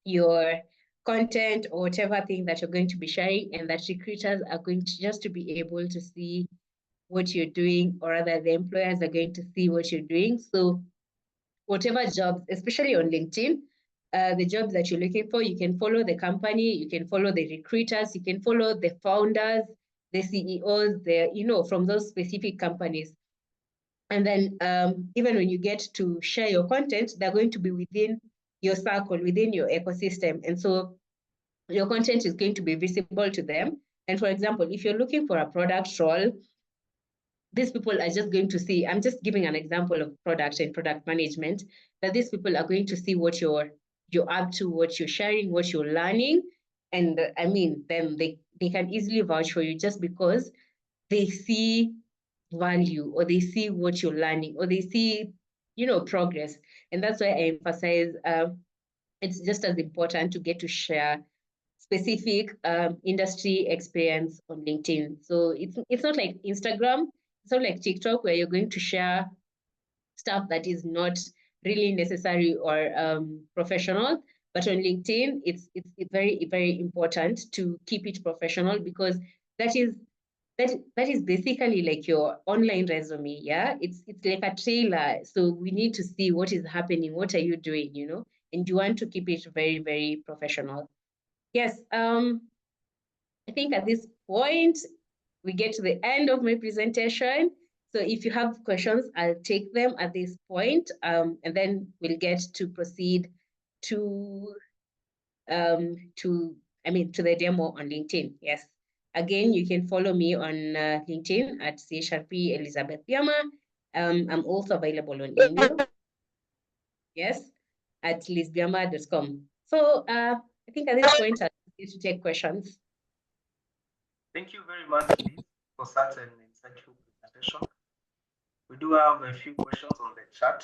your content or whatever thing that you're going to be sharing, and that recruiters are going to just to be able to see what you're doing, or rather the employers are going to see what you're doing. So whatever jobs, especially on LinkedIn, the jobs that you're looking for, you can follow the company, you can follow the recruiters, you can follow the founders, the CEOs, from those specific companies. And then even when you get to share your content, they're going to be within your circle, within your ecosystem. And so your content is going to be visible to them. And for example, if you're looking for a product role, these people are just going to see, I'm just giving an example of product and product management, that these people are going to see what you're up to, what you're sharing, what you're learning. And then they can easily vouch for you, just because they see value, or they see what you're learning, or they see, progress. And that's why I emphasize it's just as important to get to share specific industry experience on LinkedIn. So it's not like Instagram, it's not like TikTok, where you're going to share stuff that is not really necessary or professional. But on LinkedIn, it's very, very important to keep it professional, because that is basically like your online resume. Yeah, it's like a trailer. So we need to see what is happening. What are you doing? and you want to keep it very, very professional. Yes, I think at this point, we get to the end of my presentation. So if you have questions, I'll take them at this point, and then we'll get to proceed to the demo on LinkedIn. Yes. Again, you can follow me on LinkedIn at CHRP Elizabeth Biamah. I'm also available on email. Yes, at lizbiamah.com. So I think at this point, I'll get to take questions. Thank you very much, Liz, for such an insightful presentation. We do have a few questions on the chat,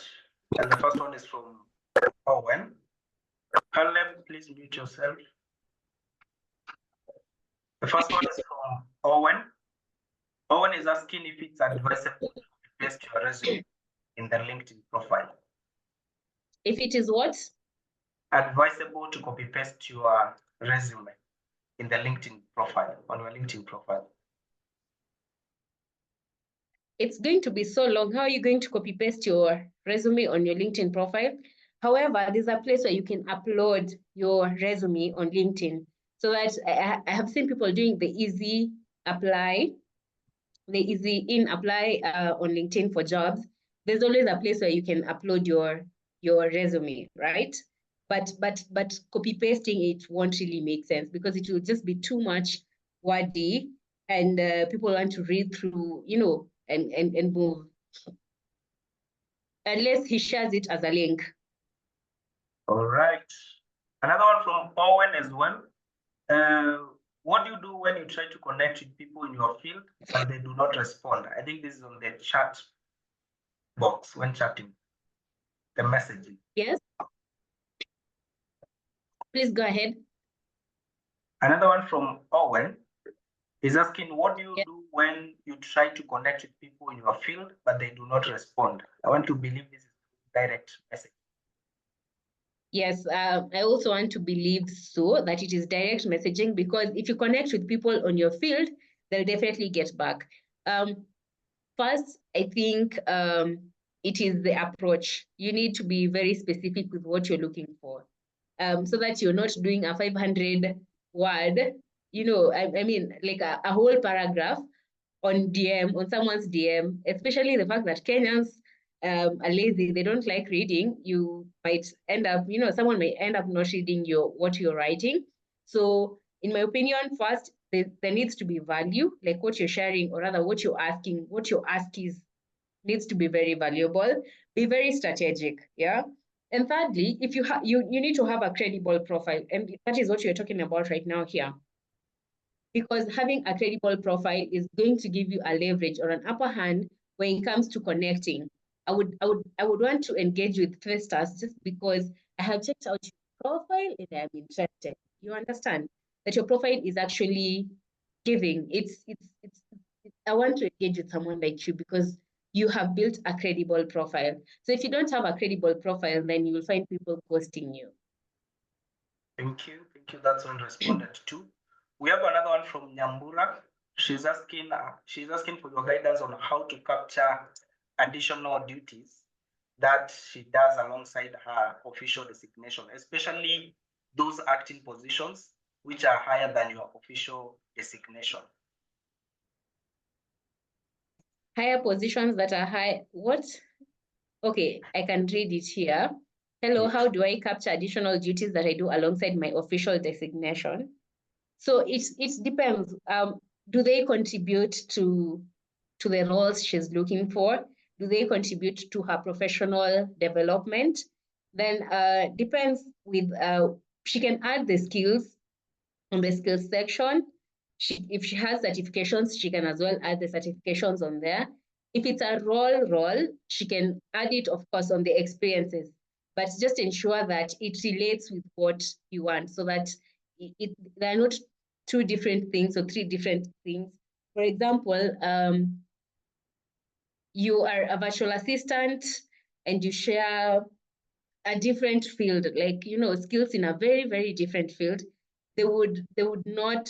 and the first one is from Owen. Caleb, please mute yourself. The first one is from Owen. Owen is asking if it's advisable to paste your resume in the LinkedIn profile. If it is what? Advisable to copy paste your resume in the LinkedIn profile, on your LinkedIn profile. It's going to be so long. How are you going to copy paste your resume on your LinkedIn profile? However, there's a place where you can upload your resume on LinkedIn. So that I have seen people doing the easy apply, the easy in apply on LinkedIn for jobs. There's always a place where you can upload your resume, right? But copy pasting it won't really make sense because it will just be too much wordy, and people want to read through, and move. Unless he shares it as a link. All right. Another one from Owen as well. What do you do when you try to connect with people in your field but they do not respond? I think this is on the chat box when chatting, the messaging. Yes. Please go ahead. Another one from Owen is asking, what do you do when you try to connect with people in your field but they do not respond? I want to believe this is direct message. Yes, I also want to believe so, that it is direct messaging, because if you connect with people on your field, they'll definitely get back. First, I think it is the approach. You need to be very specific with what you're looking for, so that you're not doing a 500 word, I mean, like a whole paragraph on DM, on someone's DM, especially the fact that Kenyans are lazy, they don't like reading. You might end up, someone may end up not reading what you're writing. So in my opinion, first, there needs to be value, like what you're sharing, or rather what you're asking, what your ask is, needs to be very valuable, be very strategic, yeah? And thirdly, if you need to have a credible profile, and that is what you're talking about right now here. Because having a credible profile is going to give you a leverage or an upper hand when it comes to connecting. I would want to engage with Festus just because I have checked out your profile and I'm interested. You understand that your profile is actually giving. I want to engage with someone like you because you have built a credible profile. So if you don't have a credible profile, then you will find people ghosting you. Thank you. That's one responded to. We have another one from Nyambura. She's asking for your guidance on how to capture additional duties that she does alongside her official designation, especially those acting positions which are higher than your official designation. Higher positions that are high, what? Okay, I can read it here. Hello, how do I capture additional duties that I do alongside my official designation? So it depends. Do they contribute to the roles she's looking for? Do they contribute to her professional development? Then depends with, she can add the skills on the skills section. If she has certifications, she can as well add the certifications on there. If it's a role, she can add it, of course, on the experiences, but just ensure that it relates with what you want, so that they're not two different things or three different things. For example, you are a virtual assistant and you share a different field, like, skills in a very, very different field, they would not,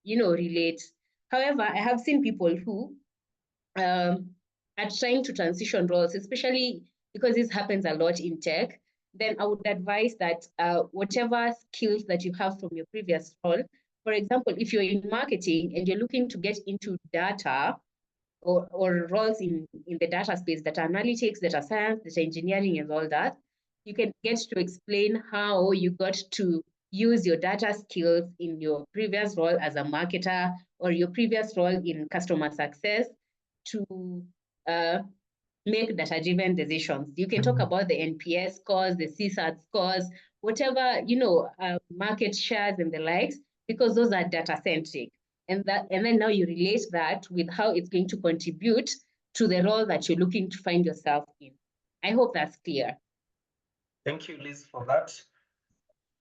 relate. However, I have seen people who are trying to transition roles, especially because this happens a lot in tech. then I would advise that whatever skills that you have from your previous role, for example, if you're in marketing and you're looking to get into data or roles in the data space, data analytics, data science, data engineering, and all that, you can get to explain how you got to use your data skills in your previous role as a marketer or your previous role in customer success to make data-driven decisions. You can talk about the NPS scores, the CSAT scores, whatever, market shares and the likes, because those are data-centric. And then now you relate that with how it's going to contribute to the role that you're looking to find yourself in. I hope that's clear. Thank you, Liz, for that.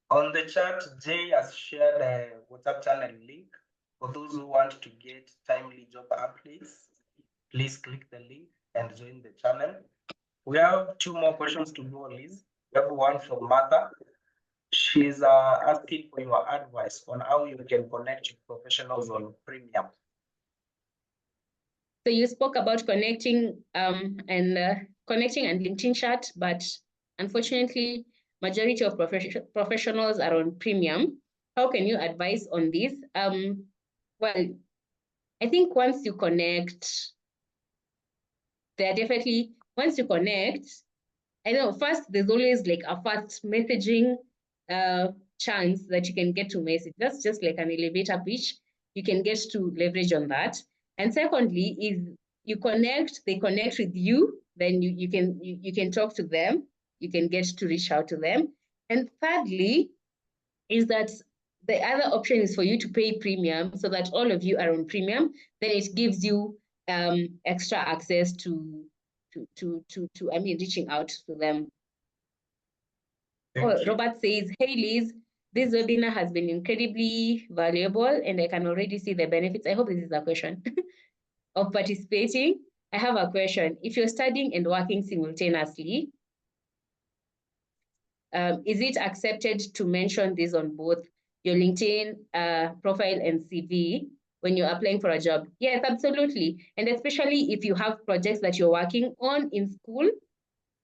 On the chat, Jay has shared a WhatsApp channel link for those who want to get timely job updates. Please click the link and join the channel. We have 2 more questions to go, Liz. We have one from Martha. She's asking for your advice on how you can connect with professionals on premium. So you spoke about connecting and LinkedIn chat, but unfortunately, majority of professionals are on premium. How can you advise on this? Well, I think once you connect, once you connect, I know first there's always like a fast messaging chance that you can get to message. That's just like an elevator pitch. You can get to leverage on that. And secondly, is you connect, they connect with you, then you can talk to them, you can get to reach out to them. And thirdly, is that the other option is for you to pay premium so that all of you are on premium. Then it gives you extra access to reaching out to them. Robert says, hey Liz, this webinar has been incredibly valuable and I can already see the benefits. I hope this is a question of participating. I have a question. If you're studying and working simultaneously, is it accepted to mention this on both your LinkedIn profile and CV when you're applying for a job? Yes, absolutely. And especially if you have projects that you're working on in school,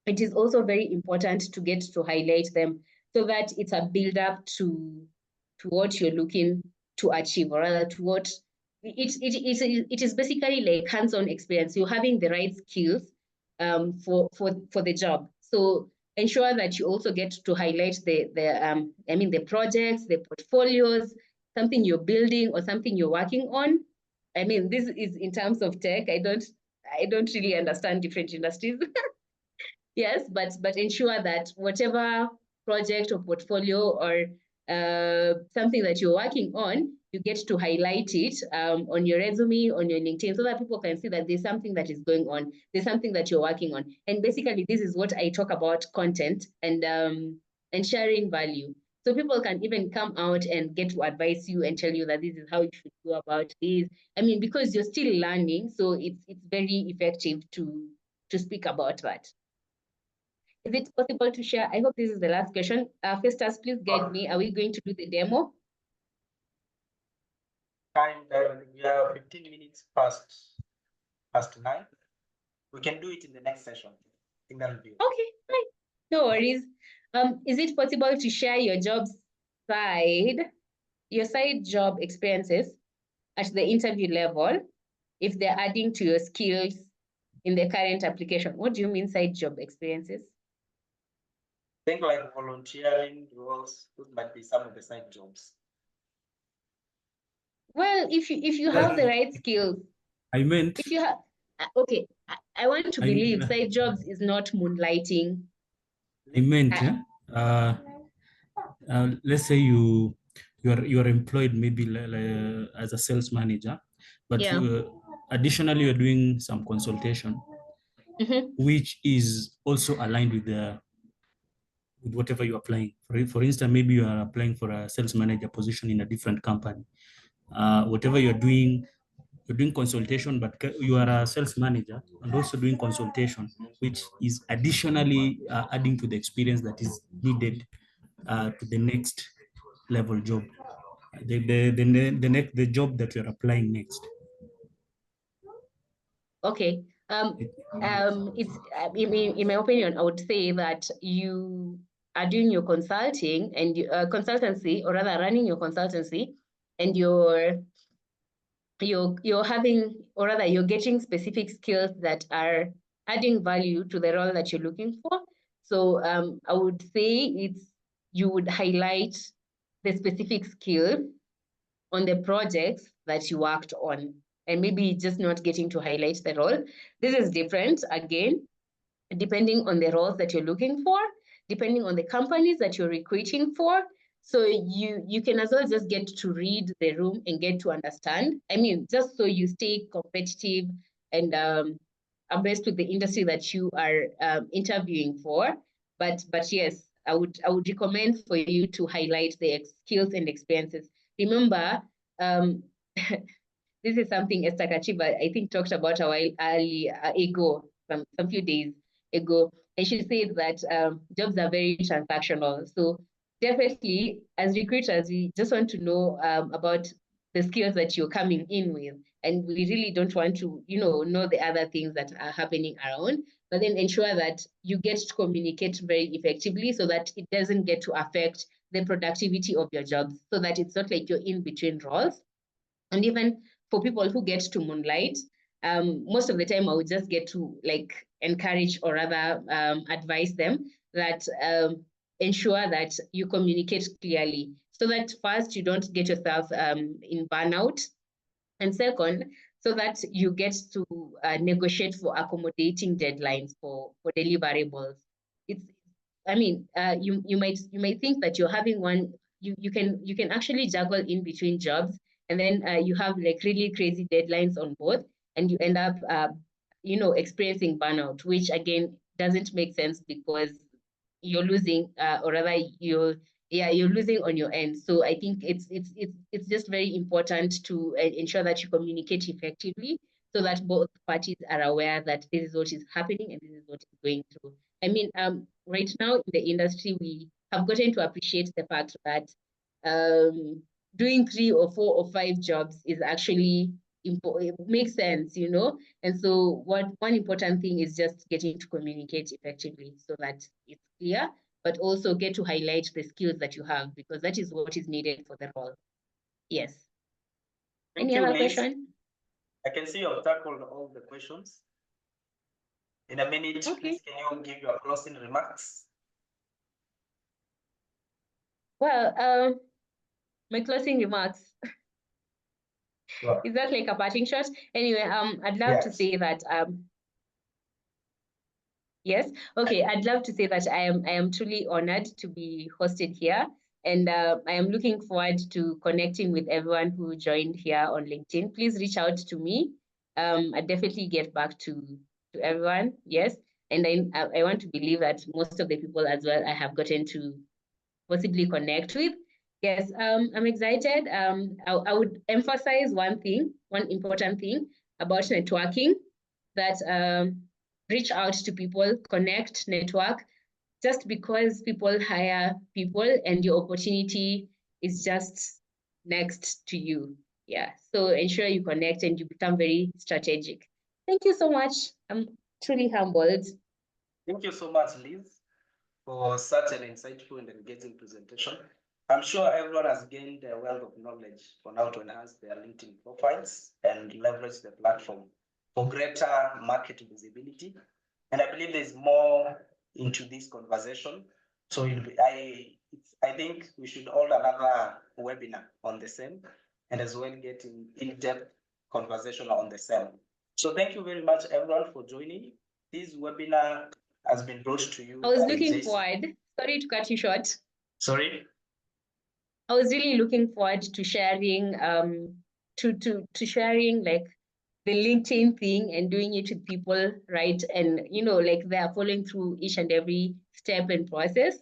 it is also very important to get to highlight them so that it's a build up to what you're looking to achieve, or rather to what it is basically like hands-on experience. You're having the right skills for the job. So ensure that you also get to highlight the projects, the portfolios, something you're building or something you're working on. I mean, this is in terms of tech. I don't really understand different industries. Yes, but ensure that whatever project or portfolio or something that you're working on, you get to highlight it on your resume, on your LinkedIn, so that people can see that there's something that is going on, there's something that you're working on. And basically, this is what I talk about content and sharing value. So people can even come out and get to advise you and tell you that this is how you should go about this. I mean, because you're still learning, so it's very effective to speak about that. Is it possible to share? I hope this is the last question. Festus, please guide me. Are we going to do the demo? Time, we are 15 minutes past 9. We can do it in the next session. Okay, fine. No worries. Is it possible to share your side job experiences at the interview level if they're adding to your skills in the current application? What do you mean side job experiences? Think like volunteering roles, those might be some of the side jobs. Well, if you have the right skills. I meant. If you have, okay, I want to believe side jobs is not moonlighting. I meant, let's say you are employed maybe as a sales manager, but additionally you're doing some consultation, which is also aligned with whatever you're applying. For instance, maybe you are applying for a sales manager position in a different company. Whatever you're doing consultation, but you are a sales manager and also doing consultation, which is additionally adding to the experience that is needed to the next level job, the job that you're applying next. Okay. It's in my opinion, I would say that are doing your consulting and consultancy, or rather running your consultancy, and you're having, or rather you're getting specific skills that are adding value to the role that you're looking for. So I would say you would highlight the specific skill on the projects that you worked on, and maybe just not getting to highlight the role. This is different, again, depending on the roles that you're looking for, depending on the companies that you're recruiting for. So you can as well just get to read the room and get to understand. I mean, just so you stay competitive and abreast with the industry that you are interviewing for. But yes, I would recommend for you to highlight the skills and experiences. Remember, this is something Esther Kachiba, I think, talked about a while ago, some few days ago, and she said that jobs are very transactional. So definitely, as recruiters, we just want to know about the skills that you're coming in with, and we really don't want to, know the other things that are happening around, but then ensure that you get to communicate very effectively so that it doesn't get to affect the productivity of your jobs, so that it's not like you're in between roles. And even for people who get to moonlight, most of the time I would just get to encourage, or rather advise them that ensure that you communicate clearly, so that first, you don't get yourself in burnout, and second, so that you get to negotiate for accommodating deadlines for deliverables. You might think that you're having one, you can actually juggle in between jobs, and then you have really crazy deadlines on both, and you end up experiencing burnout, which again doesn't make sense, because you're losing, or rather you're losing on your end. So I think it's just very important to ensure that you communicate effectively, so that both parties are aware that this is what is happening and this is what is going through. I mean, right now in the industry, we have gotten to appreciate the fact that doing 3 or 4 or 5 jobs is actually it makes sense, And so one important thing is just getting to communicate effectively, so that it's clear, but also get to highlight the skills that you have, because that is what is needed for the role. Yes. Any other question? I can see you've tackled all the questions. In a minute, okay. Please, can you give your closing remarks? Well, my closing remarks. Sure. Is that like a parting shot? Anyway, I'd love to say that yes. Okay, I'd love to say that I am truly honored to be hosted here, and I am looking forward to connecting with everyone who joined here on LinkedIn. Please reach out to me. I definitely get back to everyone. Yes, and I want to believe that most of the people as well I have gotten to possibly connect with. Yes, I'm excited. I would emphasize one important thing about networking, that reach out to people, connect, network. Just because people hire people and your opportunity is just next to you. Yeah, so ensure you connect and you become very strategic. Thank you so much. I'm truly humbled. Thank you so much, Liz, for such an insightful and engaging presentation. I'm sure everyone has gained a wealth of knowledge on how to enhance their LinkedIn profiles and leverage the platform for greater market visibility. And I believe there's more into this conversation. So I think we should hold another webinar on the same, and as well get in-depth conversation on the same. So thank you very much, everyone, for joining. This webinar has been brought to you. I was looking forward. Sorry to cut you short. Sorry? I was really looking forward to sharing to sharing like the LinkedIn thing and doing it with people, right? And they are following through each and every step and process.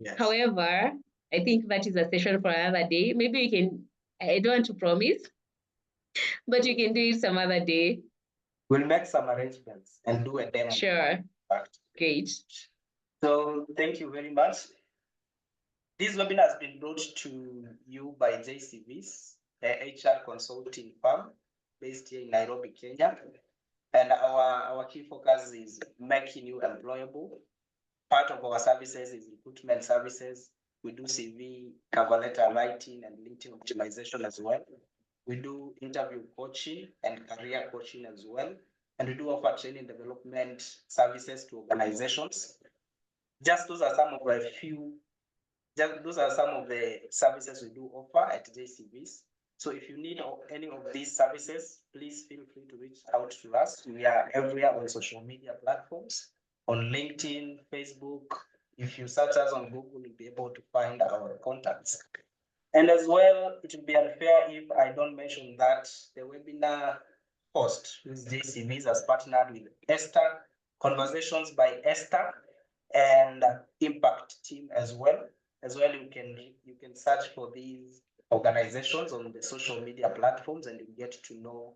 Yes. However, I think that is a session for another day. Maybe we can, I don't want to promise, but you can do it some other day. We'll make some arrangements and do a demo. Sure. Great. So thank you very much. This webinar has been brought to you by JCVs, a HR consulting firm based here in Nairobi, Kenya. And our key focus is making you employable part of our services is recruitment services. We do CV, cover letter writing, and LinkedIn optimization as well. We do interview coaching and career coaching as well. And we do offer training development services to organizations. Just those are some of the services we do offer at JCVs. So if you need any of these services, please feel free to reach out to us. We are everywhere on social media platforms, on LinkedIn, Facebook. If you search us on Google, you'll be able to find our contacts. And as well, it would be unfair if I don't mention that the webinar host, who is JCVs, has partnered with Esther, Conversations by Esther, and Impact Team as well. You can search for these organizations on the social media platforms and you get to know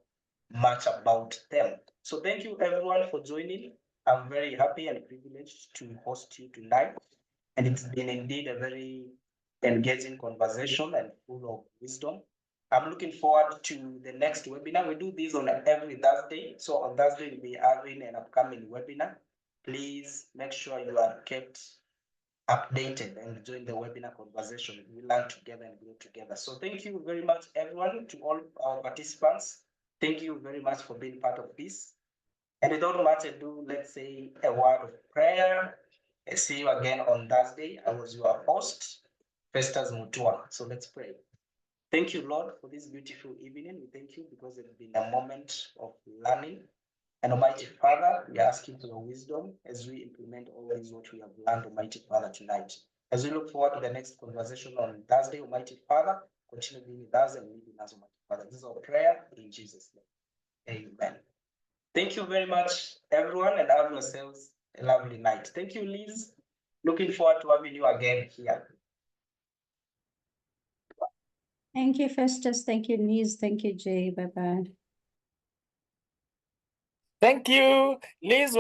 much about them. So thank you everyone for joining. I'm very happy and privileged to host you tonight. And it's been indeed a very engaging conversation and full of wisdom. I'm looking forward to the next webinar. We do this on every Thursday. So on Thursday, we'll be having an upcoming webinar. Please make sure you are kept updated and join the webinar conversation. We learn together and grow together. So thank you very much, everyone, to all our participants. Thank you very much for being part of this. And without much ado, let's say a word of prayer. I see you again on Thursday. I was your host, Festus Mutua. So let's pray. Thank you, Lord, for this beautiful evening. We thank you because it's been a moment of learning. And Almighty Father, we are asking for your wisdom as we implement all this what we have learned, Almighty Father, tonight. As we look forward to the next conversation on Thursday, Almighty Father, continue being with us and leading us, Almighty Father. This is our prayer in Jesus' name. Amen. Thank you very much, everyone, and have yourselves a lovely night. Thank you, Liz. Looking forward to having you again here. Thank you, Festus. Thank you, Liz. Thank you, Jay. Bye-bye. Thank you, Liz.